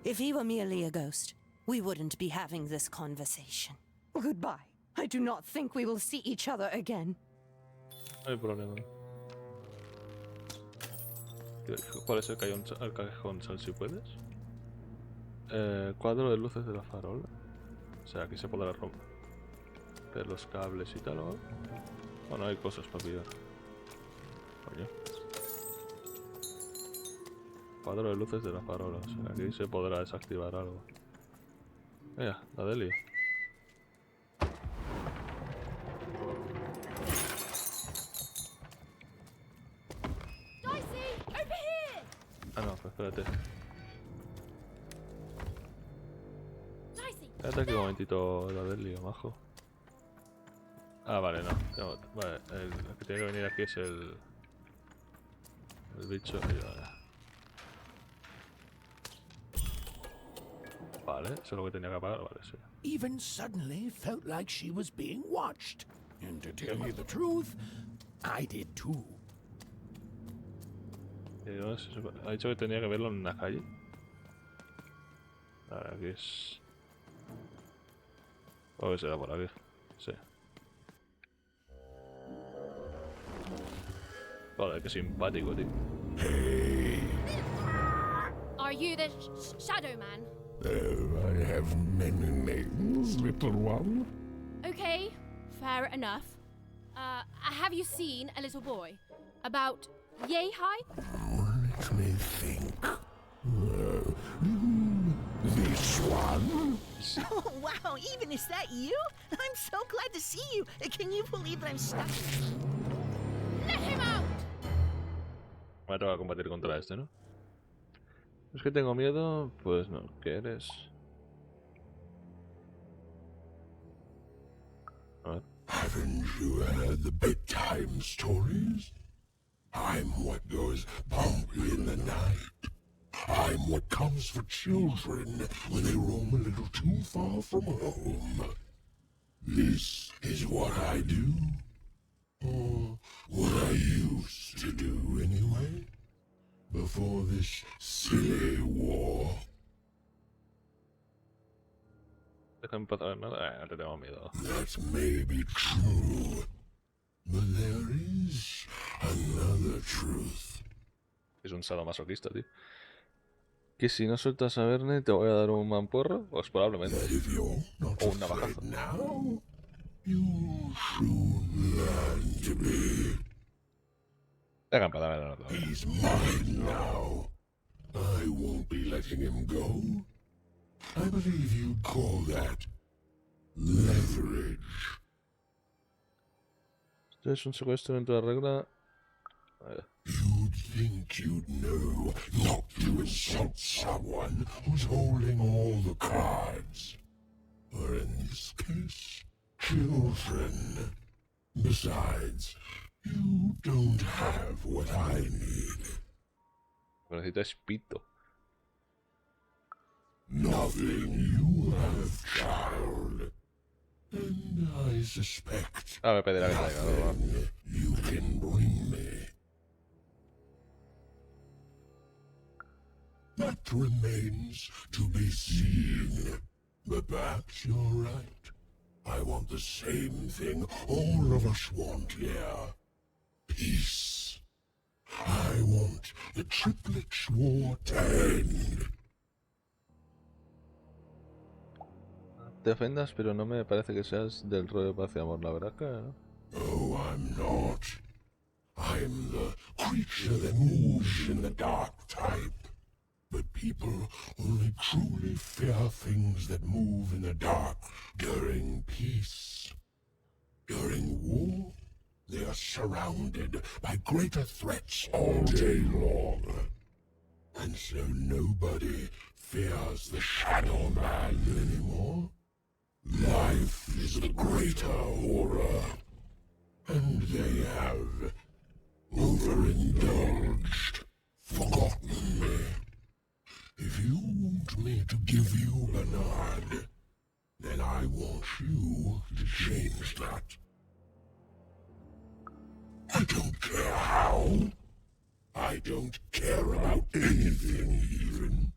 If he were merely a ghost, we wouldn't be having this conversation. Goodbye. I do not think we will see each other again. No hay problema. ¿Cuál es el callejón, Sal, si puedes? Cuadro de luces de la farola. O sea, aquí se podrá romper los cables y tal, ¿o? Bueno, hay cosas para pillar. Coño. Cuadro de luces de la farola. O sea, aquí se podrá desactivar algo. Mira, la de lío. Ah, no, pues espérate. Espérate aquí un momentito, la del lío, majo. Ah, vale, no. Vale, el que tiene que venir aquí es el bicho. Vale, eso es lo que tenía que apagar, vale, sí. Even suddenly felt like she was being watched. And to tell you the truth, I did too. Ha dicho que tenía que verlo en una calle. Vale, aquí es... O que será por aquí. Sí. Vale, qué simpático, tío. Are you the Shadow Man? I have many names, little one. Okay, fair enough. Have you seen a little boy? About yay high? Let me think. This one? Oh, wow, even is that you? I'm so glad to see you. Can you believe that I'm stuck? Let him out! Me toca combatir contra este, ¿no? Es que tengo miedo, pues no. ¿Quieres? A ver. Haven't you heard the bedtime stories? I'm what goes bump in the night. I'm what comes for children when they roam a little too far from home. This is what I do. Or what I used to do anyway. Before this silly war. Déjame pasar nada. No te tengo miedo. That may be true. But there is another truth. Es un sadomasoquista, tío. Que si no sueltas a Verne te voy a dar un mamporro, pues probablemente. O un navajazo. Dejan para darle la nota. He's mine now. I won't be letting him go. I believe you'd call that leverage. Esto es un secuestro dentro de la regla. You'd think you'd know not to insult someone who's holding all the cards. Or in this case, children. Besides, you don't have what I need. Necesitas pito. Nothing you have, child. And I suspect me pedirá que traiga, you can bring me. That remains to be seen. But perhaps you're right. I want the same thing all of us want here. Peace. I want the triplets' war to end. Te ofendas, pero no me parece que seas del rollo de paz y amor, la verdad que... Oh, I'm not. I'm the creature that moves in the dark type. But people only truly fear things that move in the dark during peace. During war, they are surrounded by greater threats all day long. And so nobody fears the Shadow Man anymore. Life is the greater horror. And they have overindulged, forgotten me. If you want me to give you Bernard, then I want you to change that. I don't care how. I don't care about anything even,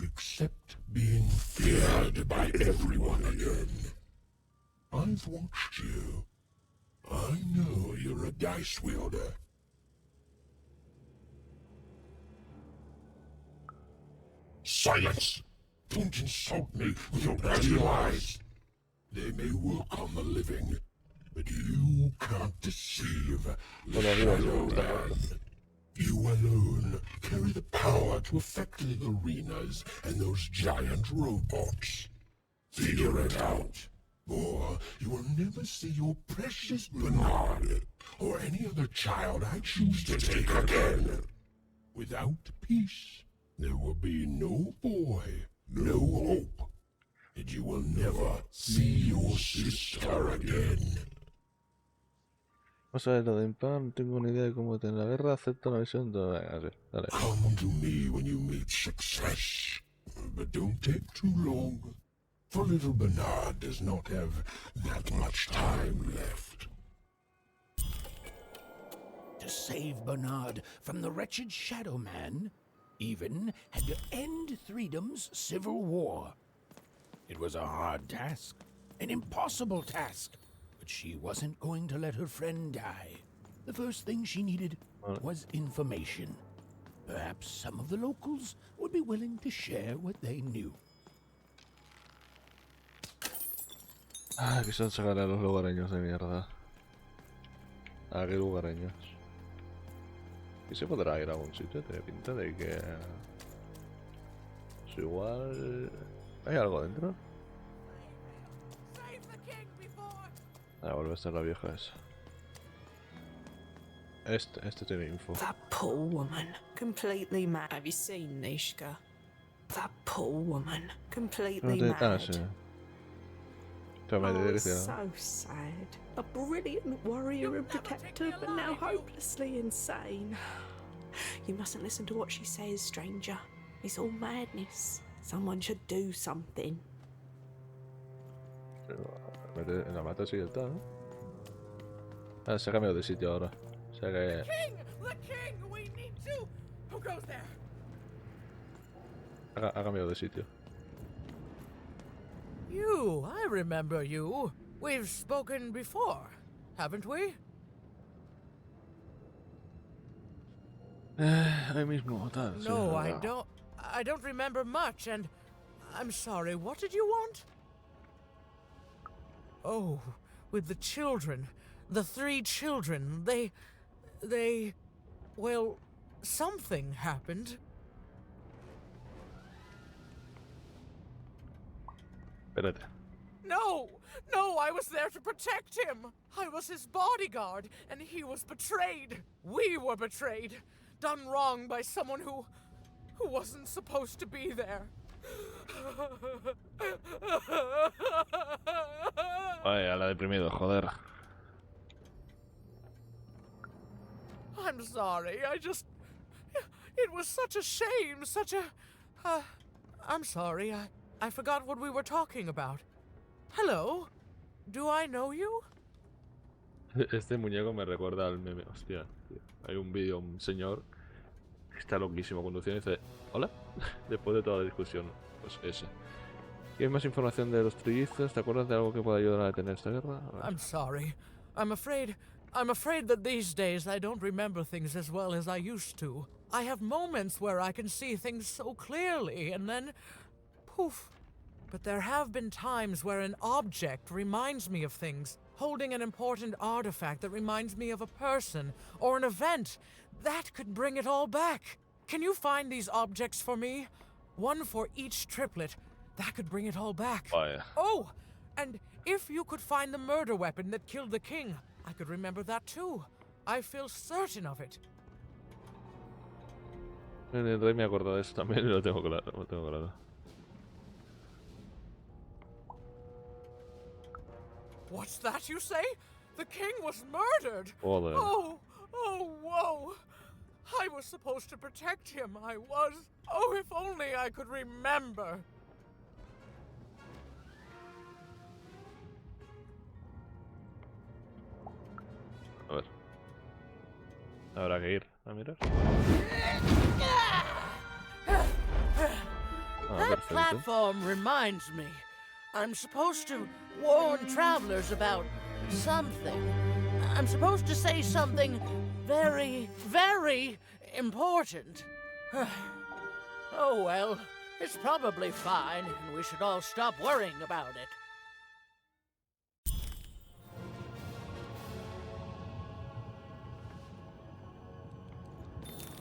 except being feared by everyone again. I've watched you. I know you're a dice wielder. Silence! Don't insult me with your bloody lies. They may work on the living, but you can't deceive the Shadow Man. You alone carry the power to affect the arenas and those giant robots. Figure it out, or you will never see your precious Bernard or any other child I choose to take again. Without peace, there will be no boy, no hope, and you will never see your sister again. Vamos a ver lo de impar, no tengo ni idea de cómo tener la guerra, acepto la misión, dale. Come to me when you meet success, but don't take too long, for little Bernard does not have that much time left. To save Bernard from the wretched Shadow Man, even had to end Threedom's civil war. It was a hard task, an impossible task, but she wasn't going to let her friend die. The first thing she needed was information. Perhaps some of the locals would be willing to share what they knew. Ah, que son sacar a los lugareños de mierda. ¿A qué lugareños? ¿Y se podrá ir a algún sitio? Tiene pinta de que... Es igual... ¿Hay algo dentro? Ah, vuelve a ser la vieja esa. Este tiene info. That poor woman, completely mad. Have you seen Nishka? That poor woman, completely mad. Ah, sí. Oh, so sad. A brilliant warrior and protector, but now hopelessly insane. You mustn't listen to what she says, stranger. It's all madness. Someone should do something. La mata sí está, ¿no? Ah, se ha cambiado de sitio ahora. O sea que... The king! We need to... Who goes there? Ha cambiado de sitio. You, I remember you. We've spoken before, haven't we? Ahí mismo, tal. No, I don't remember much, and I'm sorry. What did you want? Oh, with the children. The 3 children. They... Well, something happened. Espérate. No! No, I was there to protect him! I was his bodyguard, and he was betrayed! We were betrayed! Done wrong by someone who wasn't supposed to be there. Vaya, la deprimido, joder. I'm sorry, it was such a shame, such a... I'm sorry, I forgot what we were talking about. Hello? Do I know you? Este muñeco me recuerda al meme. Hostia, tío. Hay un vídeo, un señor que está loquísimo conduciendo y dice: ¿Hola? Después de toda la discusión. Pues ese. ¿Quieres más información de los trillizos? ¿Te acuerdas de algo que pueda ayudar a detener esta guerra? I'm sorry. I'm afraid that these days I don't remember things as well as I used to. I have moments where I can see things so clearly, and then... poof. But there have been times where an object reminds me of things, holding an important artifact that reminds me of a person, or an event. That could bring it all back. Can you find these objects for me? One for each triplet. That could bring it all back. Vaya. Oh, and if you could find the murder weapon that killed the king, I could remember that too. I feel certain of it. En el rey me acuerdo de eso también y lo tengo claro. Lo tengo claro. What's that you say? The king was murdered! Joder. Oh, whoa! I was supposed to protect him, I was. Oh, if only I could remember. A ver. Habrá que ir a mirar. That platform reminds me. I'm supposed to warn travelers about something. I'm supposed to say something very, very important. Oh well, it's probably fine, and we should all stop worrying about it.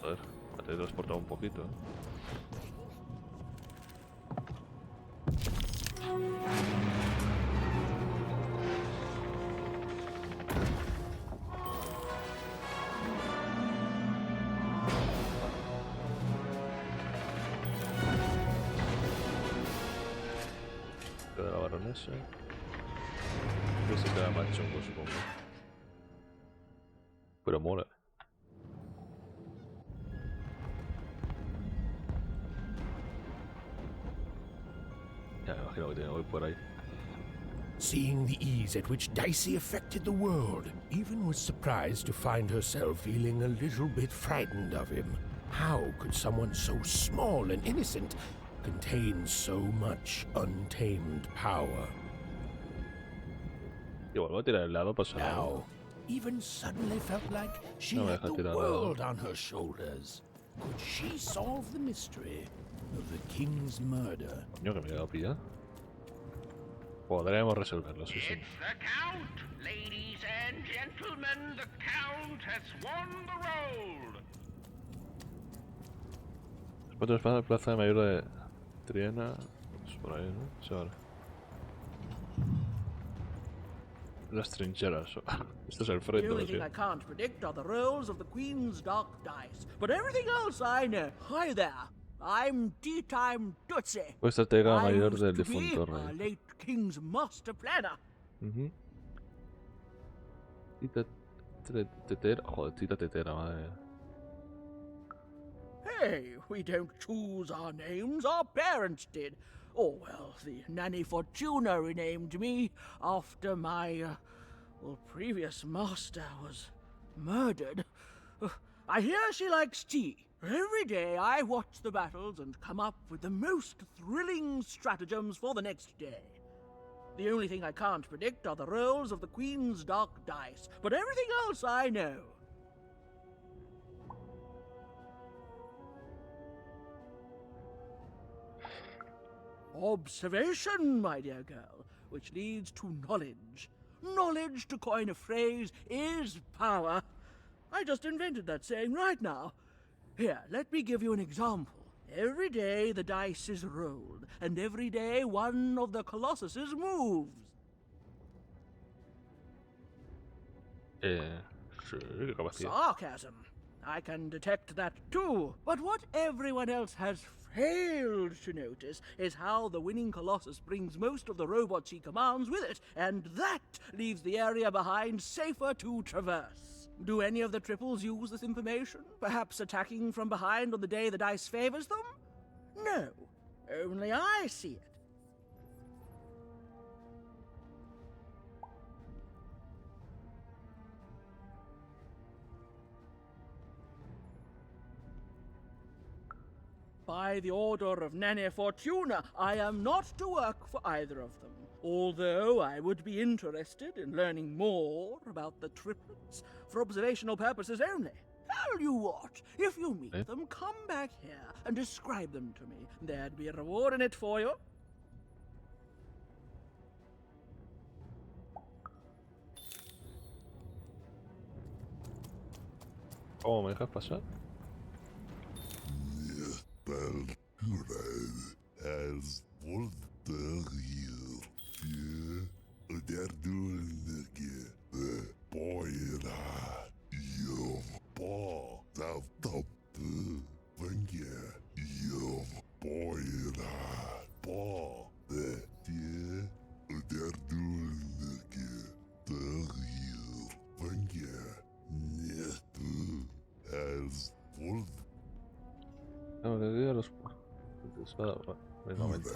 Joder, me he transportado un poquito, ¿eh? De la baronesa. Que se queda más chungo, supongo. Pero mola. Ya me imagino que tiene que ir por ahí. Seeing the ease at which Dicey affected the world, even was surprised to find herself feeling a little bit frightened of him. How could someone so small and innocent contain so much untamed power? Igual voy a tirar el lado para sonar. Now, even suddenly felt like she No me had deja the tirar world on her shoulders. Could she solve the mystery of the king's murder? Coño, que me he quedado pillado. Podremos resolverlo, sí, sí. The Count! Ladies and gentlemen, the Count has won the roll! Después de la plaza mayor de Triana. Es por ahí, ¿no? Es ahora. Las trincheras. Esto es el The frente, only ¿no, thing tío? I can't predict are the rolls of the Queen's Dark Dice. But everything else I know. Hi there. I'm Tea Time Tootsie. Fue estratega I mayor used del to be difunto our rey. late King's master planner. Tita tetera. Joder, tita tetera, madre mía. Hey, we don't choose our names, our parents did. Oh, well, the Nanny Fortuna renamed me after my, previous master was murdered. I hear she likes tea. Every day I watch the battles and come up with the most thrilling stratagems for the next day. The only thing I can't predict are the rolls of the Queen's Dark Dice, but everything else I know. Observation, my dear girl, which leads to knowledge. Knowledge, to coin a phrase, is power. I just invented that saying right now. Here, let me give you an example. Every day the dice is rolled, and every day one of the colossuses moves. Sí, qué capacidad. Sarcasm. I can detect that too. But what everyone else has failed to notice is how the winning Colossus brings most of the robots he commands with it, and that leaves the area behind safer to traverse. Do any of the triples use this information? Perhaps attacking from behind on the day the dice favors them? No. Only I see it. By the order of Nanny Fortuna, I am not to work for either of them. Although I would be interested in learning more about the triplets for observational purposes only. Tell you what, if you meet them, come back here and describe them to me. There'd be a reward in it for you. ¿Cómo me dejas pasar? No, le digo a los... Un momento.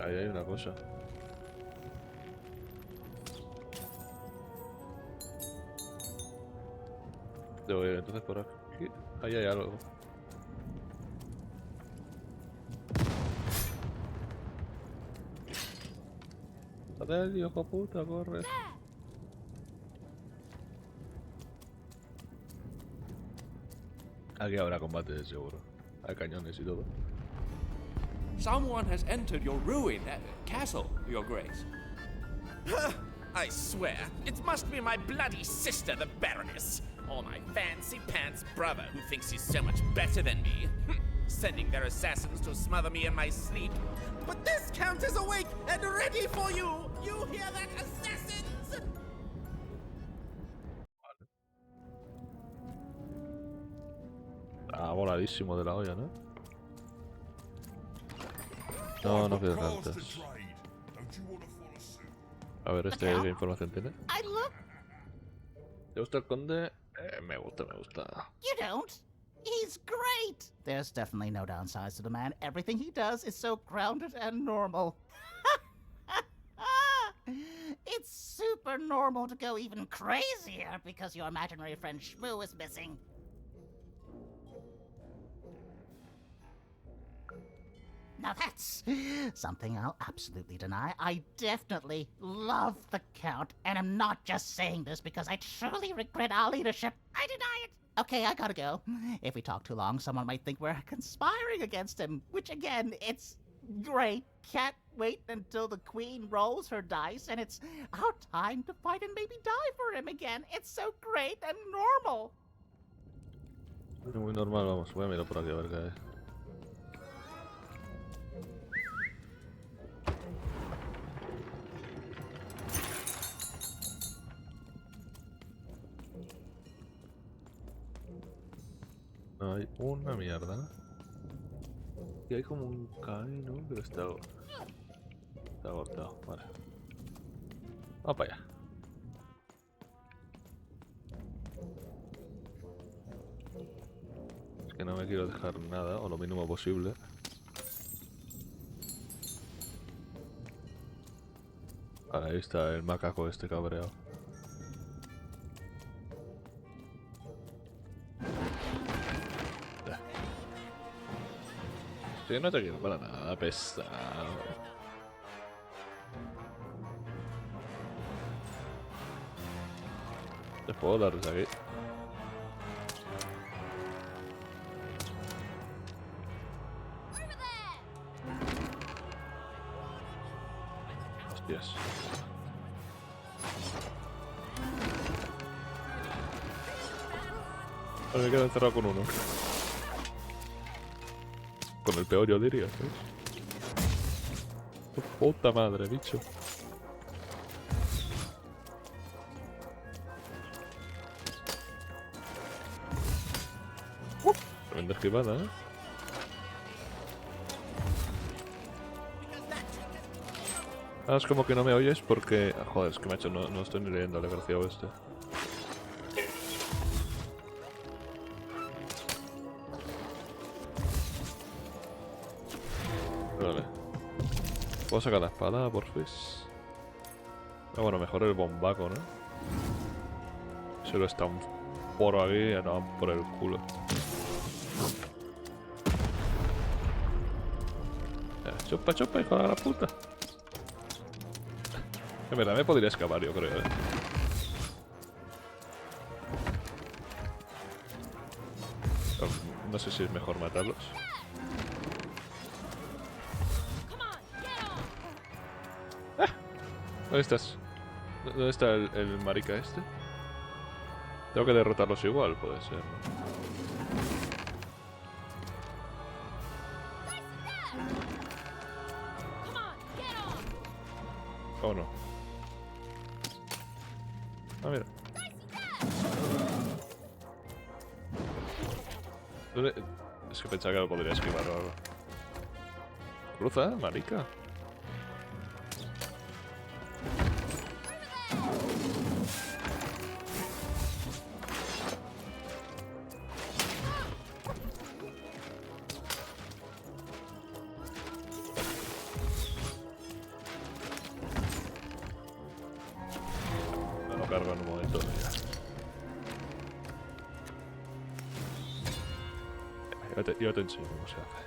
Ahí hay una cosa. Debo ir entonces por aquí. Ahí hay algo. Joder, hijo puta, corre. Aquí habrá combate de seguro. Hay cañones y todo. Someone has entered your ruined castle, Your Grace. I swear, it must be my bloody sister, the Baroness, or my fancy-pants brother who thinks he's so much better than me. Sending their assassins to smother me in my sleep. But this Count is awake and ready for you! You hear that, assassins? Ah, voladísimo de la olla, ¿no? No, no pido cartas. A ver, ¿qué información tiene? ¿Te gusta el conde? Me gusta, me gusta. You don't? He's great! There's definitely no downsides to the man. Everything he does is so grounded and normal. It's super normal to go even crazier because your imaginary friend Shmoo is missing. Now that's something I'll absolutely deny. I definitely love the Count, and I'm not just saying this because I truly regret our leadership. I deny it. Okay, I gotta go. If we talk too long, someone might think we're conspiring against him, which again, it's great. Can't wait until the Queen rolls her dice, and it's our time to fight and maybe die for him again. It's so great and normal. Muy normal, vamos. Voy a mirar por aquí a ver qué hay. Hay una mierda. Y hay como un camino, pero está agotado. Vale. Vamos para allá. Es que no me quiero dejar nada, o lo mínimo posible. Vale, ahí está el macaco este cabreado. Sí, no te quiero para nada, pesado. Te puedo dar desde aquí. Hostias. Ahora me quedo encerrado con uno. Con el peor yo diría, ¿sabes? Oh, puta madre, bicho. Tremenda esquivada, ¿eh? Ah, es como que no me oyes porque... Joder, es que macho, no estoy ni leyendo el desgraciado este. Vale. ¿Puedo sacar la espada, porfis? Ah, bueno, mejor el bombaco, ¿no? Solo está un poro aquí y acaban por el culo. Chupa, chupa, hijo de la puta. En verdad me podría escapar, yo creo, No sé si es mejor matarlos. ¿Dónde estás? ¿Dónde está el marica este? Tengo que derrotarlos igual, puede ser, ¿no? ¿O no? Ah, mira. Es que pensaba que lo podría esquivar o algo. Cruza, marica. Carga en un momento ya. Yo te enseño cómo se hace.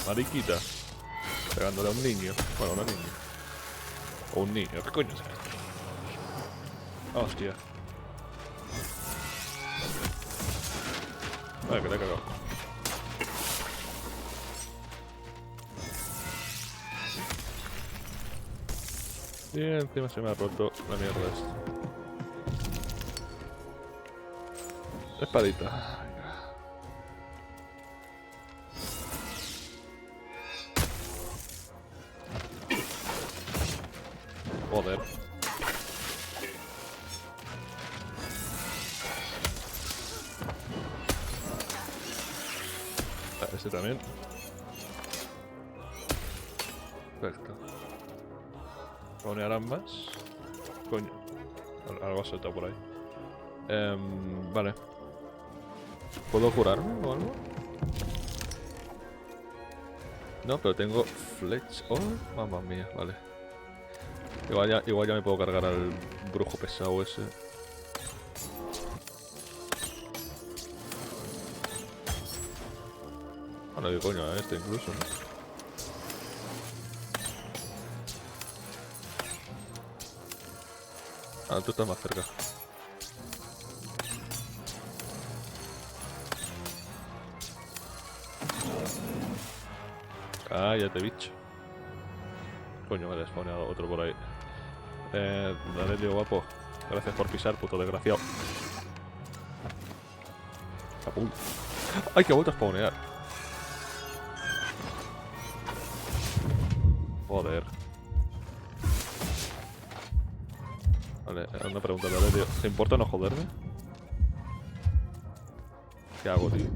Mariquita. Pegándole a un niño. Bueno, a una niña. O un niño. ¿Qué coño es esto? Hostia. Vale, que te he cagado. Y encima se me ha roto la mierda esta. Espadita. Joder. Este también. Perfecto. Poner ambas. Coño. Algo ha saltado por ahí. Vale. ¿Puedo curarme o algo? No, pero tengo flex. Oh, mamma mía, vale. Igual ya me puedo cargar al brujo pesado ese. Bueno, qué coño, a este incluso, ¿no? Ah, tú estás más cerca. Cállate, bicho. Coño, me ha despawnado otro por ahí. Dale, tío guapo. Gracias por pisar, puto desgraciado. Uy. ¡Ay, que ha vuelto a spawnear! Joder. Vale, una pregunta, dale, tío. ¿Te importa no joderme? ¿Qué hago, tío?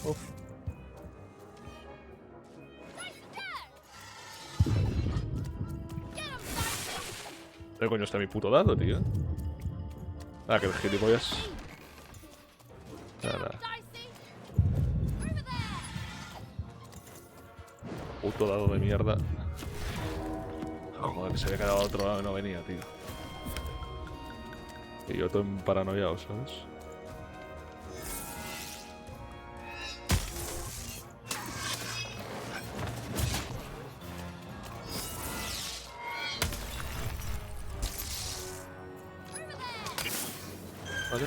Uf. ¿Qué coño está mi puto dado, tío? Ah, que el gilipollas. Nada. Puto dado de mierda. Joder, que se había quedado a otro lado y no venía, tío. Y yo todo paranoiado, ¿sabes? Vale.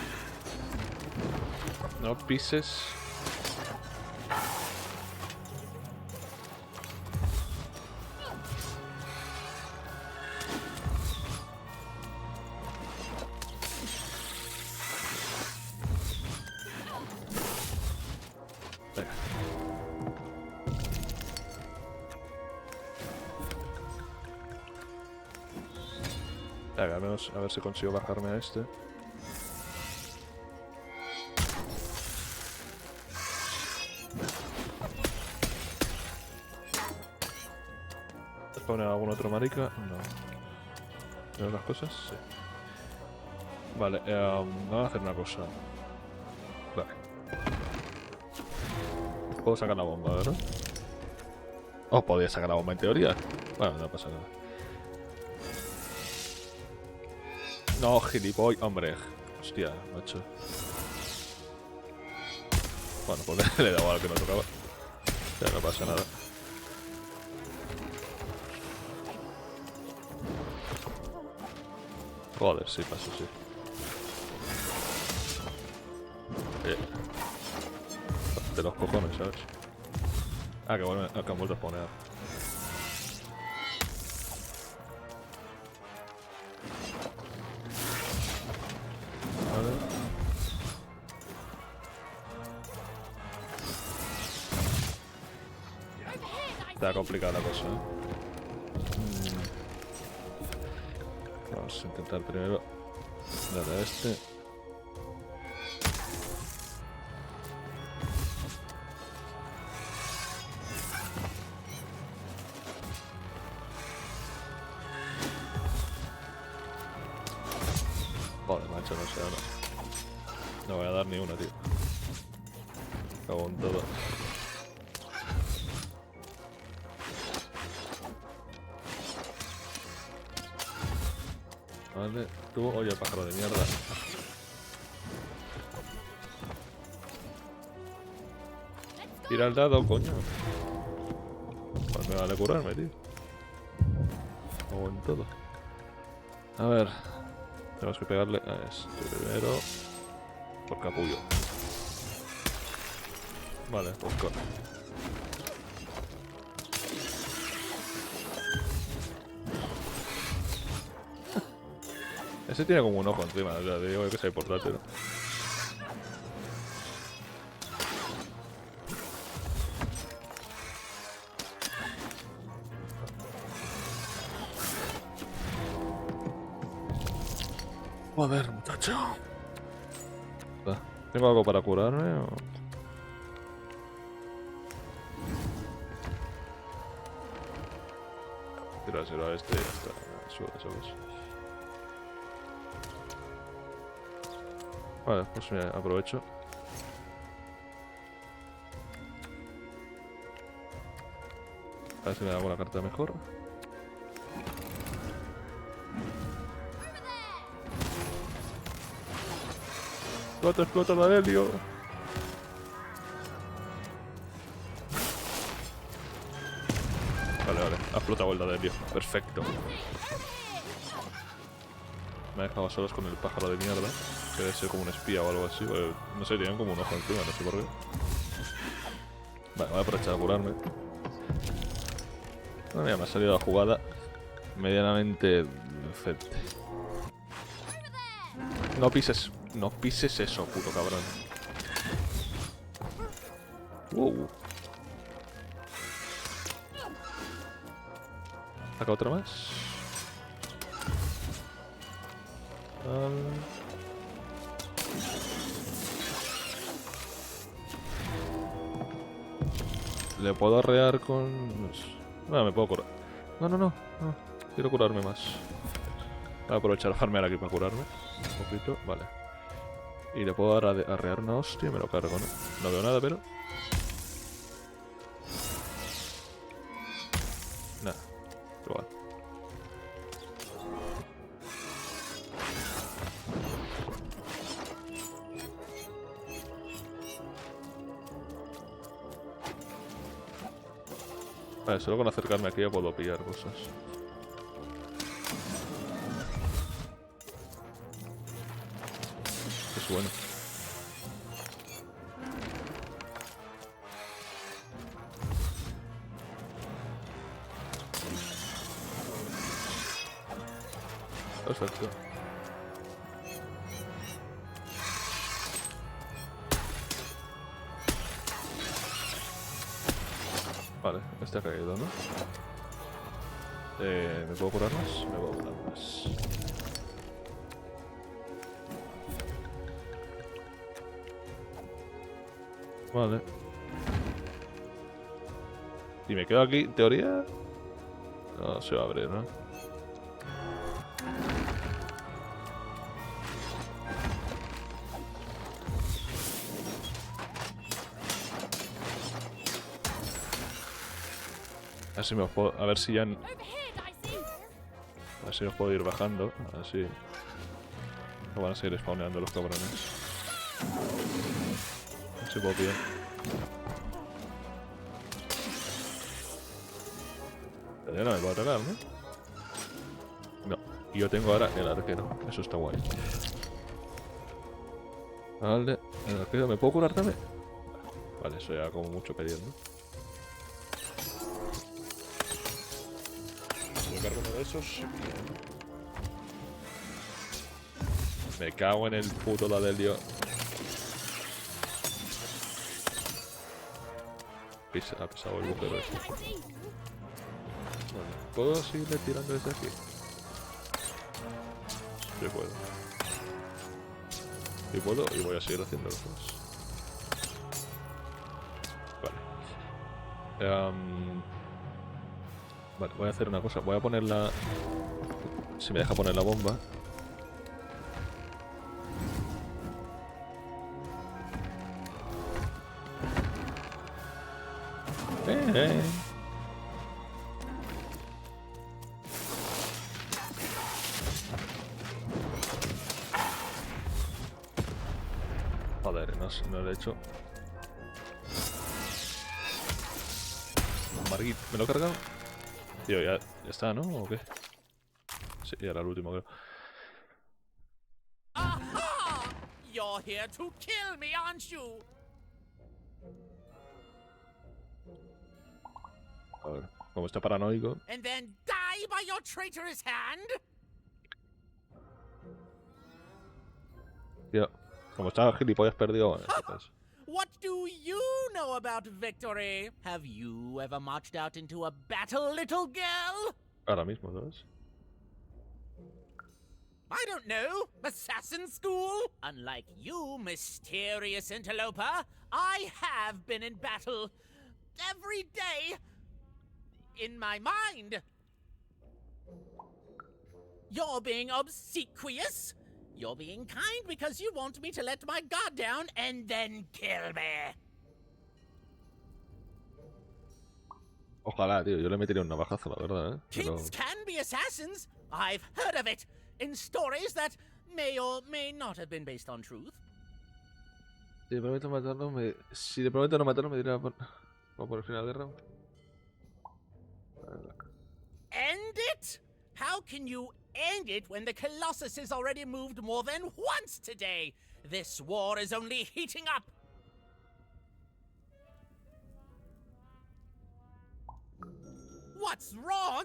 No pises. Venga. Venga, al menos a ver si consigo bajarme a este. ¿Poner algún otro marica? No. ¿Veo las cosas? Sí. Vale, vamos a hacer una cosa. Vale. Puedo sacar la bomba, ¿verdad? Oh, podía sacar la bomba en teoría. Bueno, no pasa nada. No, gilipollas. Hombre, hostia, macho. Bueno, pues le he dado al que no tocaba. Ya no pasa nada. Joder, sí pasa, sí. De los cojones, ¿sabes? Ah, que han vuelto a poner. Vale. Está complicada la cosa, ¿eh? Vamos a intentar primero darle a este. Joder, macho, no sé, no voy a dar ni una, tío. Cago en todo. Vale, tú, oye, pájaro de mierda. Tira el dado, coño. Pues me vale curarme, tío. Cago en todo. A ver. Tenemos que pegarle a este primero. Por capullo. Vale, pues corre. Ese tiene como un ojo encima, o sea, digo que sea importante, ¿no? Joder, muchacho. ¿Tengo algo para curarme o...? Tirárselo a este y ya está. Eso. Vale, pues mira, aprovecho. A ver si me da alguna carta mejor. Explota la helio. Vale, ha explotado el de helio. Perfecto. Me ha dejado solos con el pájaro de mierda. Que debe ser como un espía o algo así. Pues, no sé, tenían como un ojo encima, no sé por qué. Vale, voy a aprovechar a curarme. Bueno, mira, me ha salido la jugada medianamente decente. No pises eso, puto cabrón. ¿Saca otra más? Le puedo arrear con... No, me puedo curar. No. Quiero curarme más. Voy a aprovechar a farmear aquí para curarme. Un poquito, vale. Y le puedo arrear una hostia y me lo cargo, ¿no? No veo nada, pero... Nada. Igual. Vale, solo con acercarme aquí ya puedo pillar cosas. Es bueno. Perfecto. Vale, este ha caído, ¿no? ¿Me puedo curar más? Me puedo curar más. Vale. Y me quedo aquí, en teoría... No se va a abrir, ¿no? A ver si ya... A ver si los puedo ir bajando. Así. No van a seguir spawneando los cabrones. A ver si puedo pillar. Pero ya no me puedo atacar, ¿no? No. Y yo tengo ahora el arquero. Eso está guay. Vale. El arquero. ¿Me puedo curar también? Vale, eso ya como mucho pedir, ¿no? Si me cargo uno de esos, sí. Me cago en el puto ladelio. Ha pisado el bujero ese. Vale, ¿puedo seguirle tirando desde aquí? Sí puedo. Sí puedo y voy a seguir haciendo los dos. Vale. Vale, voy a hacer una cosa. Voy a poner la... Si me deja poner la bomba. Joder, no lo he hecho. Margit, ¿me lo he cargado? Tío, ya está, ¿no? ¿O qué? Sí, ya era el último, creo. Aha! You're here to kill me, aren't you? A ver, como está paranoico. And then die by your traitorous hand? Tío, como está gilipollas perdido. What do you know about victory? Have you ever marched out into a battle, little girl? Ahora mismo, ¿sabes? I don't know. Assassin school? Unlike you, mysterious interloper, I have been in battle. Every day. In my mind. You're being obsequious. You're being kind because you want me to let my guard down and then kill me. Ojalá, tío. Yo le metería un navajazo, la verdad, ¿eh? Pero... Kids can be assassins. I've heard of it. In stories that may or may not have been based on truth. Si le prometo matarlo, si le prometo no matarlo, me dirá por el final de round. End it? How can you end it when the Colossus has already moved more than once today? This war is only heating up. What's wrong?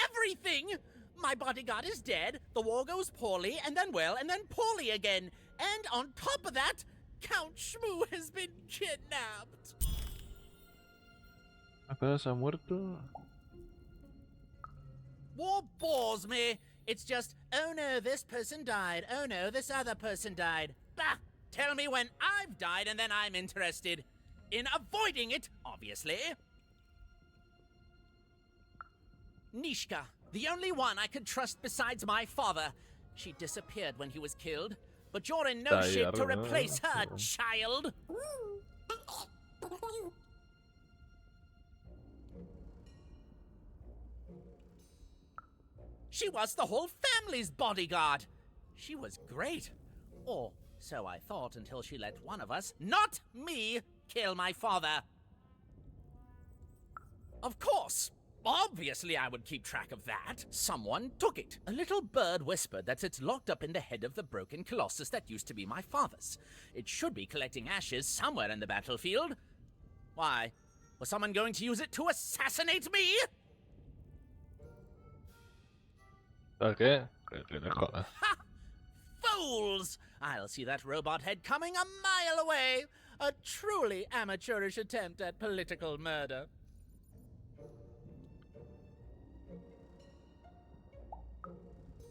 Everything! My bodyguard is dead, the war goes poorly, and then well, and then poorly again. And on top of that, Count Shmoo has been kidnapped. ¿Apenas ha muerto? War bores me. It's just, oh no, this person died. Oh no, this other person died. Bah! Tell me when I've died and then I'm interested. In avoiding it, obviously. Nishka, the only one I could trust besides my father. She disappeared when he was killed. But you're in no shape to replace her, child. She was the whole family's bodyguard. She was great. Or so I thought until she let one of us, not me, kill my father. Of course. Obviously I would keep track of that. Someone took it. A little bird whispered that it's locked up in the head of the broken colossus that used to be my father's. It should be collecting ashes somewhere in the battlefield. Why? Was someone going to use it to assassinate me? ¿Qué? Que no jodas. Ha! Fools! I'll see that robot head coming a mile away. A truly amateurish attempt at political murder.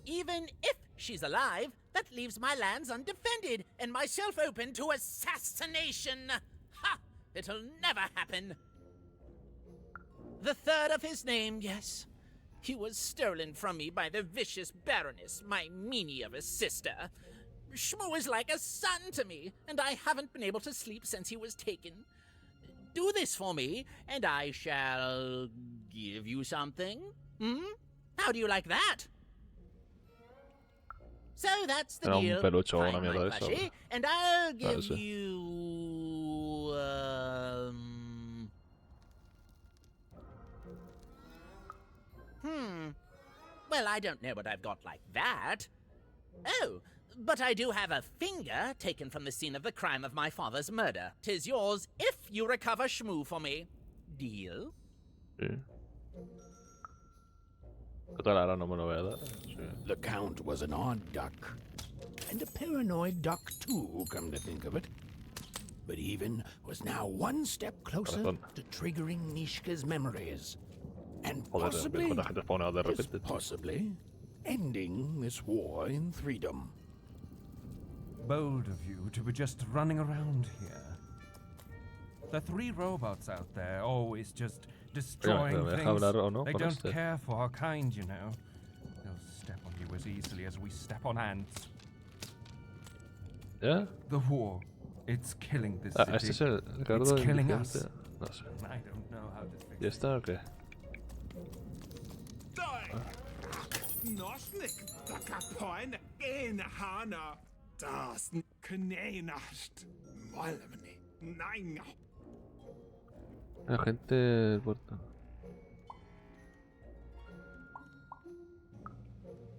Even if she's alive, that leaves my lands undefended and myself open to assassination. Ha! It'll never happen. The third of his name, yes. He was stolen from me by the vicious Baroness, my meanie of a sister. Shmoo is like a son to me, and I haven't been able to sleep since he was taken. Do this for me, and I shall give you something. How do you like that? So that's the deal. Peluche o una Find mierda my de eso. plushie, and I'll give you I don't know what I've got like that. Oh, but I do have a finger taken from the scene of the crime of my father's murder. 'Tis yours if you recover Shmoo for me. Deal? Sí. Total, ahora no me lo voy a dar. Sí. The Count was an odd duck. And a paranoid duck too, come to think of it. But Even was now one step closer to triggering Nishka's memories. And possibly, just possibly, ending this war in Threedom. Bold of you to be just running around here. The 3 robots out there always just destroying things. They don't care for our kind, you know. They'll step on you as easily as we step on ants. Yeah? The war. It's killing this city. Este es el Ricardo It's killing us. No sé. I don't know how to fix ¿Ya está o qué? Nosnik, da kapoin, hana, das knenacht, malvni, nein. La gente del puerto.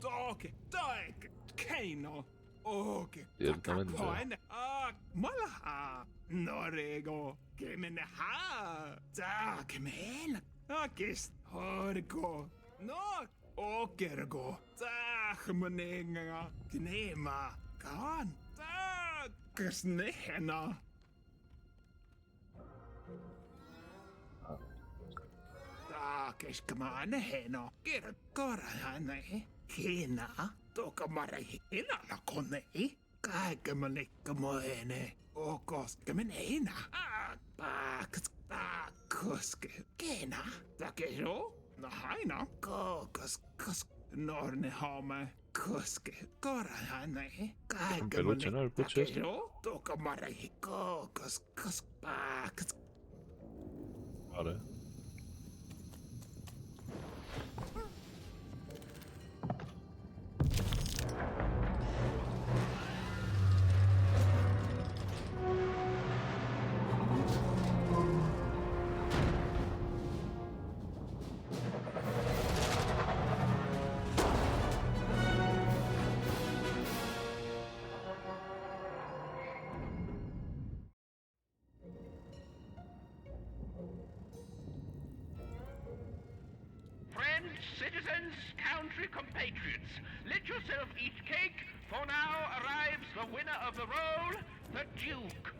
Dog, kano, ok, Ciertamente. kapoin, malaha, norego, kemenha, da kemen, akis, horgo, no. Okergo, Tachmaninga, Gnema, Gan, Tagsnehena. Takishkamanehena, Kirkorahane, Hina, Tokamarahina, Lakone, Kaikamanikamaene, Okoskamenena, Bakuske, Kena, Takisho. Haina, kus, norne hame, kuske, korahane, peluche, ¿no? El peluche este. toca marajico, kus, Vale. Citizens, country compatriots, let yourself eat cake, for now arrives the winner of the role, the Duke.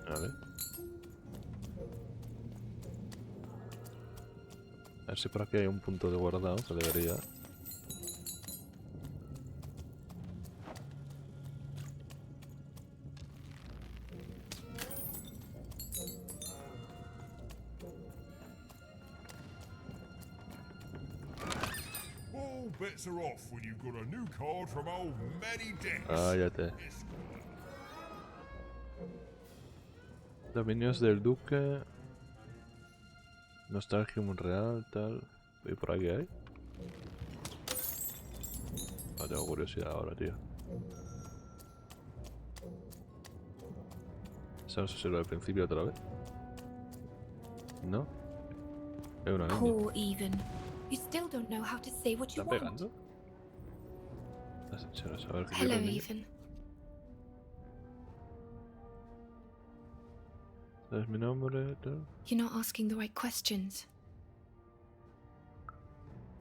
Vale. A ver si por aquí hay un punto de guardado que debería. Bets are off when you've got a new card from old Matty Dex. Ah, ya te. Dominios del Duque. Nostalgium real, tal. ¿Y por aquí hay? No tengo curiosidad ahora, tío. ¿Eso no se sirve al principio otra vez? ¿No? Es una niña. Poor Even. You still don't know how to say what you ¿Están want. pegando? Las hecheras, a ver qué Hello, quiere el niño. Even. ¿Sabes mi nombre? Tal. You're not asking the right questions.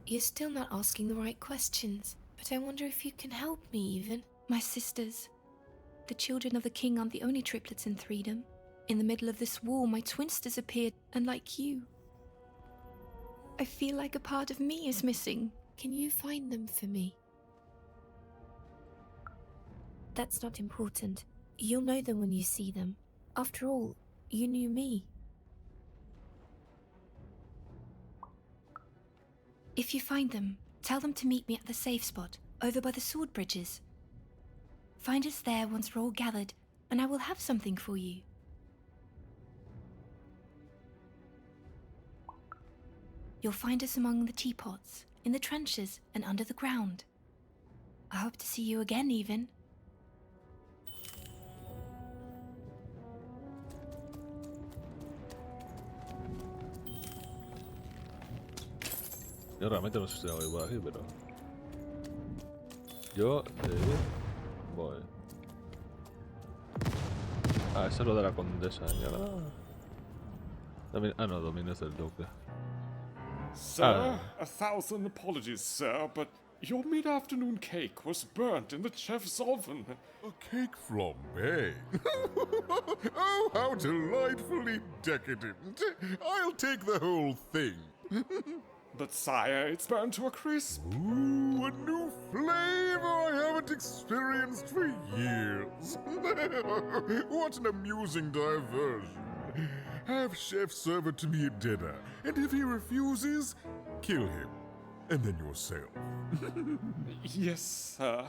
You're still not asking the right questions. But I wonder if you can help me, Even. My sisters. The children of the king aren't the only triplets in Threedom. In the middle of this war, my twins disappeared, and like you. I feel like a part of me is missing. Can you find them for me? That's not important. You'll know them when you see them. After all, you knew me. If you find them, tell them to meet me at the safe spot, over by the sword bridges. Find us there once we're all gathered, and I will have something for you. You'll find us among the teapots, in the trenches, and under the ground. I hope to see you again, Even. Yo realmente no sé si tengo que ir por aquí, pero... Yo... voy. Ah, eso es lo de la condesa. Ah, no, dominios del duque. Sir, a thousand apologies, sir, but your mid-afternoon cake was burnt in the chef's oven. A cake flambe? Oh, how delightfully decadent. I'll take the whole thing. But sire, it's burned to a crisp. Ooh, a new flavor I haven't experienced for years. What an amusing diversion. Have chef serve it to me at dinner, and if he refuses, kill him. And then yourself. Yes, sir.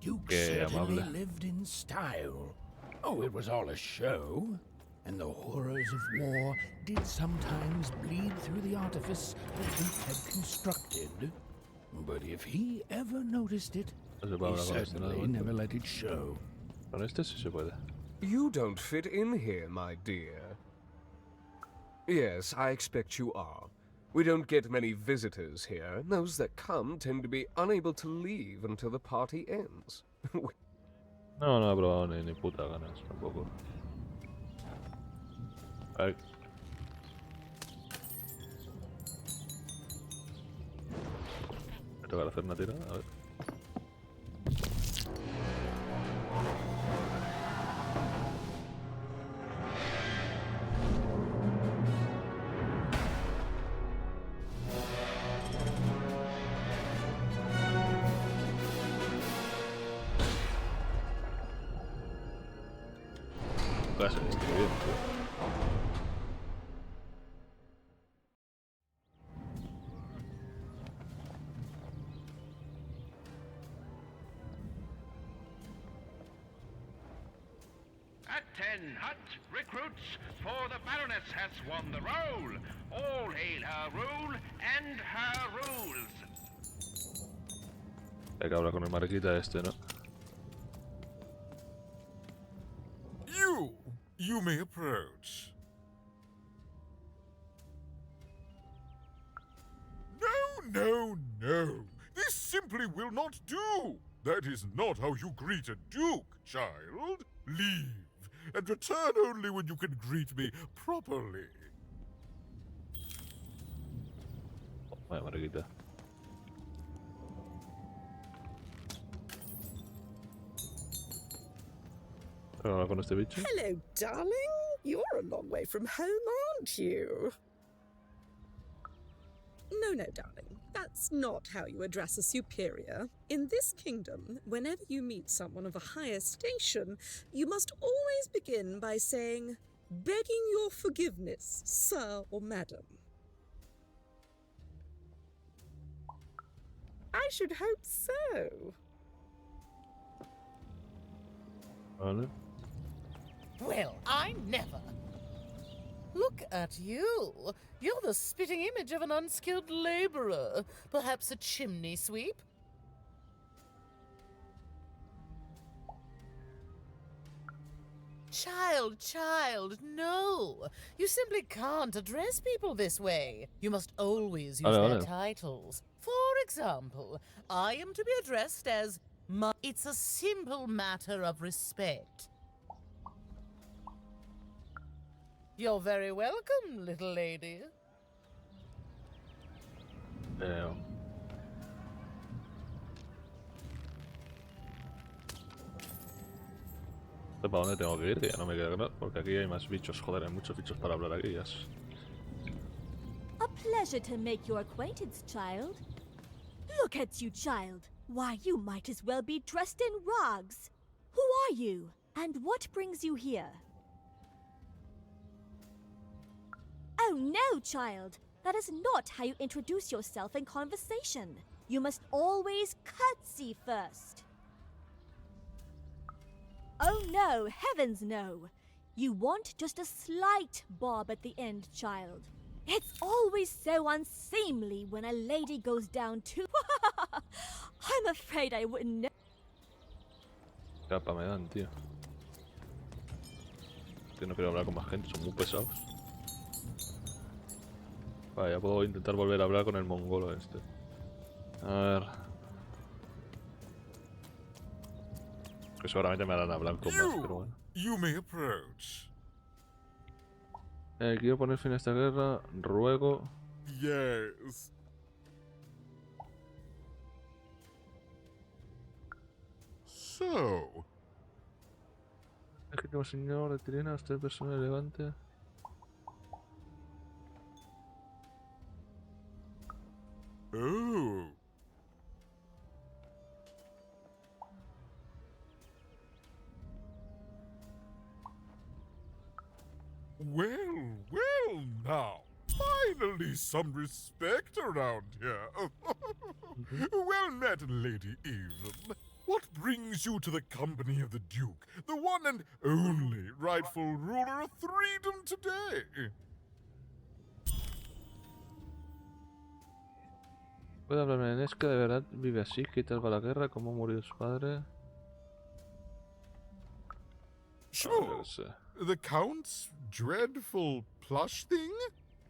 Duke certainly lived in style. Oh, it was all a show. And the horrors of war did sometimes bleed through the artifice the Duke had constructed. But if he ever noticed it, he certainly never let it show. Con este sí se puede. You don't fit in here, my dear. Yes, I expect you are. We don't get many visitors here, and those that come tend to be unable to leave until the party ends. No, no he probado ni puta ganas tampoco. Ay. Me toca hacer una tira, a ver. Casi, qué bien, tío. At 10, hut recruits, for the Baroness has won the roll. All hail her rule and her rules. Hay que hablar con el mariquita este, ¿no? You may approach. No. This simply will not do. That is not how you greet a duke, child. Leave, and return only when you can greet me properly. Vaya mariquita. Con este bicho. Hello, darling. You're a long way from home, aren't you? No, darling. That's not how you address a superior. In this kingdom, whenever you meet someone of a higher station, you must always begin by saying, "Begging your forgiveness, sir or madam." I should hope so. Vale. Well, I never. Look at you. You're the spitting image of an unskilled laborer. Perhaps a chimney sweep? Child, no. You simply can't address people this way. You must always use their titles. For example, I am to be addressed as It's a simple matter of respect. You're very welcome, little lady. ¿Para dónde tengo que ir? Que ya no me queda claro, porque aquí hay más bichos. Joder, hay muchos bichos para hablar aquí. Ya. A pleasure to make your acquaintance, child. Look at you, child. Why, you might as well be dressed in rags. Who are you? And what brings you here? Oh no, child. That is not how you introduce yourself in conversation. You must always curtsy first. Oh no, heavens no. You want just a slight bob at the end, child. It's always so unseemly when a lady goes down too. I'm afraid I wouldn't know. Capa me dan, tío. Que no quiero hablar con más gente, son muy pesados. Vale, ya puedo intentar volver a hablar con el mongolo este. A ver. Que seguramente me harán hablar con más, pero bueno. You may approach. Quiero poner fin a esta guerra, ruego. Yes. So. Legítimo señor de Tirena, usted persona elegante. Oh. Well, now. Finally some respect around here. Well met, Lady Evelyn. What brings you to the company of the Duke, the one and only rightful ruler of Freedom today? ¿Puede hablarme en Esca? ¿De verdad vive así? ¿Qué tal va la guerra? ¿Cómo murió su padre? Sure. The Count's dreadful plush thing?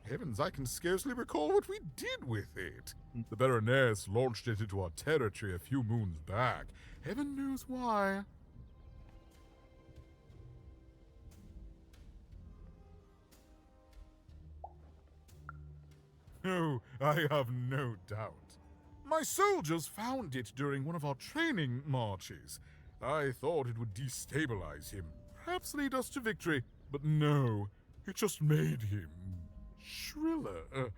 Heavens, I can scarcely recall what we did with it. The Baroness launched it into our territory a few moons back. Heaven knows why. Oh, I have no doubt. My soldiers found it during one of our training marches. I thought it would destabilize him, perhaps lead us to victory, but no, it just made him shriller.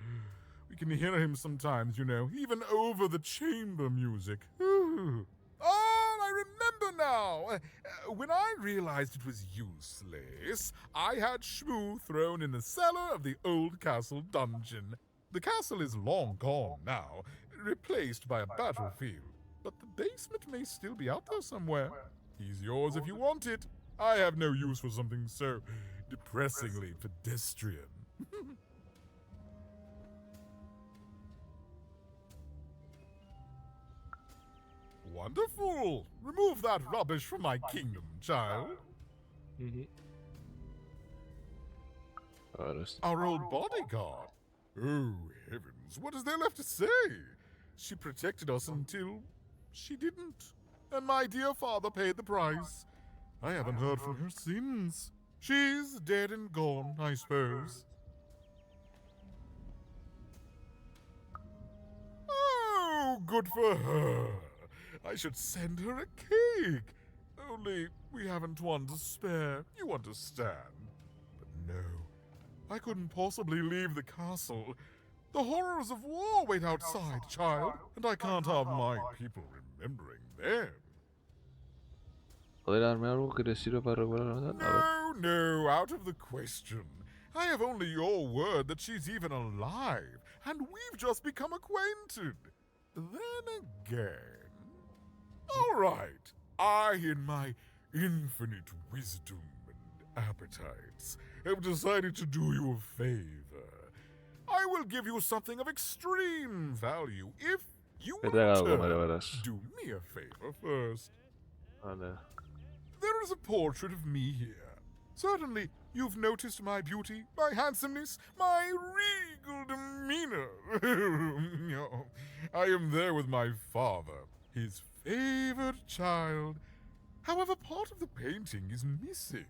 We can hear him sometimes, you know, even over the chamber music. Ooh. Oh, I remember now! When I realized it was useless, I had Shmoo thrown in the cellar of the old castle dungeon. The castle is long gone now, replaced by a battlefield, but the basement may still be out there somewhere. He's yours if you want it. I have no use for something so depressingly pedestrian. Wonderful! Remove that rubbish from my kingdom, child. Our old bodyguard. Oh, heavens, what is there left to say? She protected us until she didn't. And my dear father paid the price. I haven't heard from her since. She's dead and gone, I suppose. Oh, good for her. I should send her a cake. Only we haven't one to spare, you understand. But no, I couldn't possibly leave the castle. The horrors of war wait outside, child, and I can't have my people remembering them. ¿Poder darme algo que le sirva para recuperar la verdad? No, out of the question. I have only your word that she's even alive, and we've just become acquainted. Then again... All right, I, in my infinite wisdom and appetites, have decided to do you a favor. I will give you something of extreme value if you do me a favor first. There is a portrait of me here. Certainly, you've noticed my beauty, my handsomeness, my regal demeanor. I am there with my father, his favored child. However, part of the painting is missing.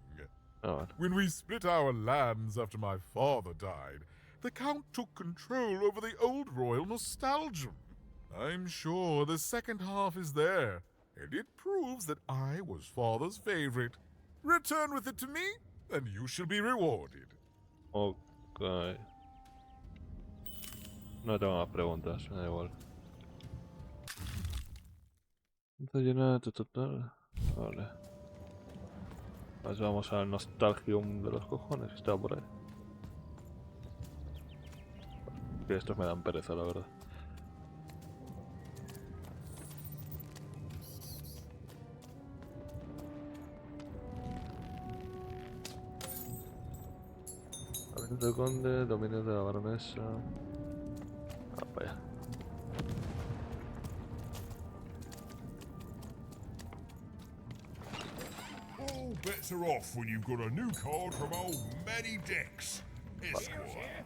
When we split our lands after my father died, the Count took control over the old royal nostalgium. I'm sure the second half is there, and it proves that I was father's favorite. Return with it to me, and you shall be rewarded. Ok. No tengo más preguntas, me da igual. Está llena de total. Vale. Pues vamos al nostalgium de los cojones que está por ahí. Que estos me dan pereza, la verdad. Dominio del conde, dominio de la baronesa. Ah, vaya. All bets are off when you've got a new card from old Manny Dex, Esquire.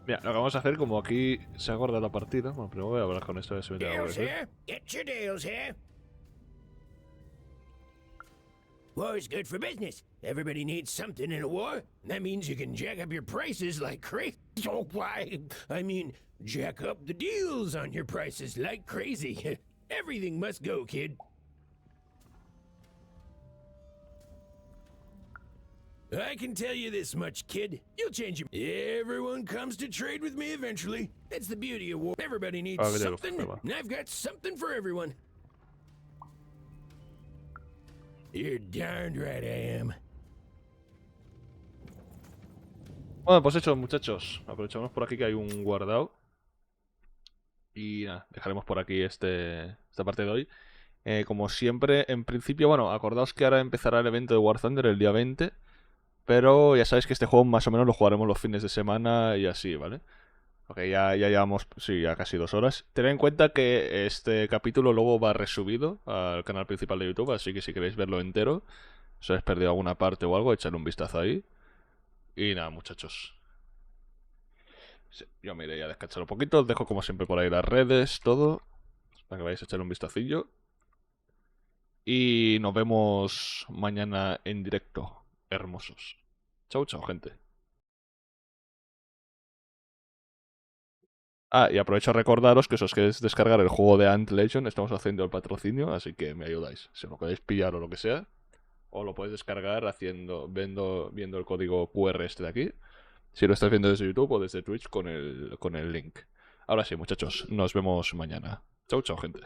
Mira, lo que vamos a hacer, como aquí se acorda la partida. Bueno, primero voy a hablar con esto, a ver si me tengo que decir. War's good for business. Everybody needs something in a war. That means you can jack up your prices like crazy. Oh, why? I mean, jack up the deals on your prices like crazy. Everything must go, kid. I can tell you this much, kid. You'll change your... Everyone comes to trade with me eventually. That's the beauty of war. Everybody needs something, and I've got something for everyone. You're darned right I am. Bueno, pues hecho, muchachos. Aprovechamos por aquí que hay un guardado. Y nada, dejaremos por aquí esta parte de hoy. Como siempre, en principio, bueno, acordaos que ahora empezará el evento de War Thunder el día 20. Pero ya sabéis que este juego más o menos lo jugaremos los fines de semana y así, ¿vale? Ok, ya llevamos, sí, ya casi 2 horas. Tened en cuenta que este capítulo luego va resubido al canal principal de YouTube, así que si queréis verlo entero, si habéis perdido alguna parte o algo, echadle un vistazo ahí. Y nada, muchachos. Sí, yo me iré a descansar un poquito, os dejo como siempre por ahí las redes, todo, para que vayáis a echarle un vistacillo. Y nos vemos mañana en directo, hermosos. Chau, chau, gente. Ah, y aprovecho a recordaros que si os queréis descargar el juego de Ant Legion, estamos haciendo el patrocinio, así que me ayudáis. Si lo queréis pillar o lo que sea, o lo podéis descargar viendo el código QR este de aquí. Si lo estáis viendo desde YouTube o desde Twitch con el link. Ahora sí, muchachos, nos vemos mañana. Chau, chau, gente.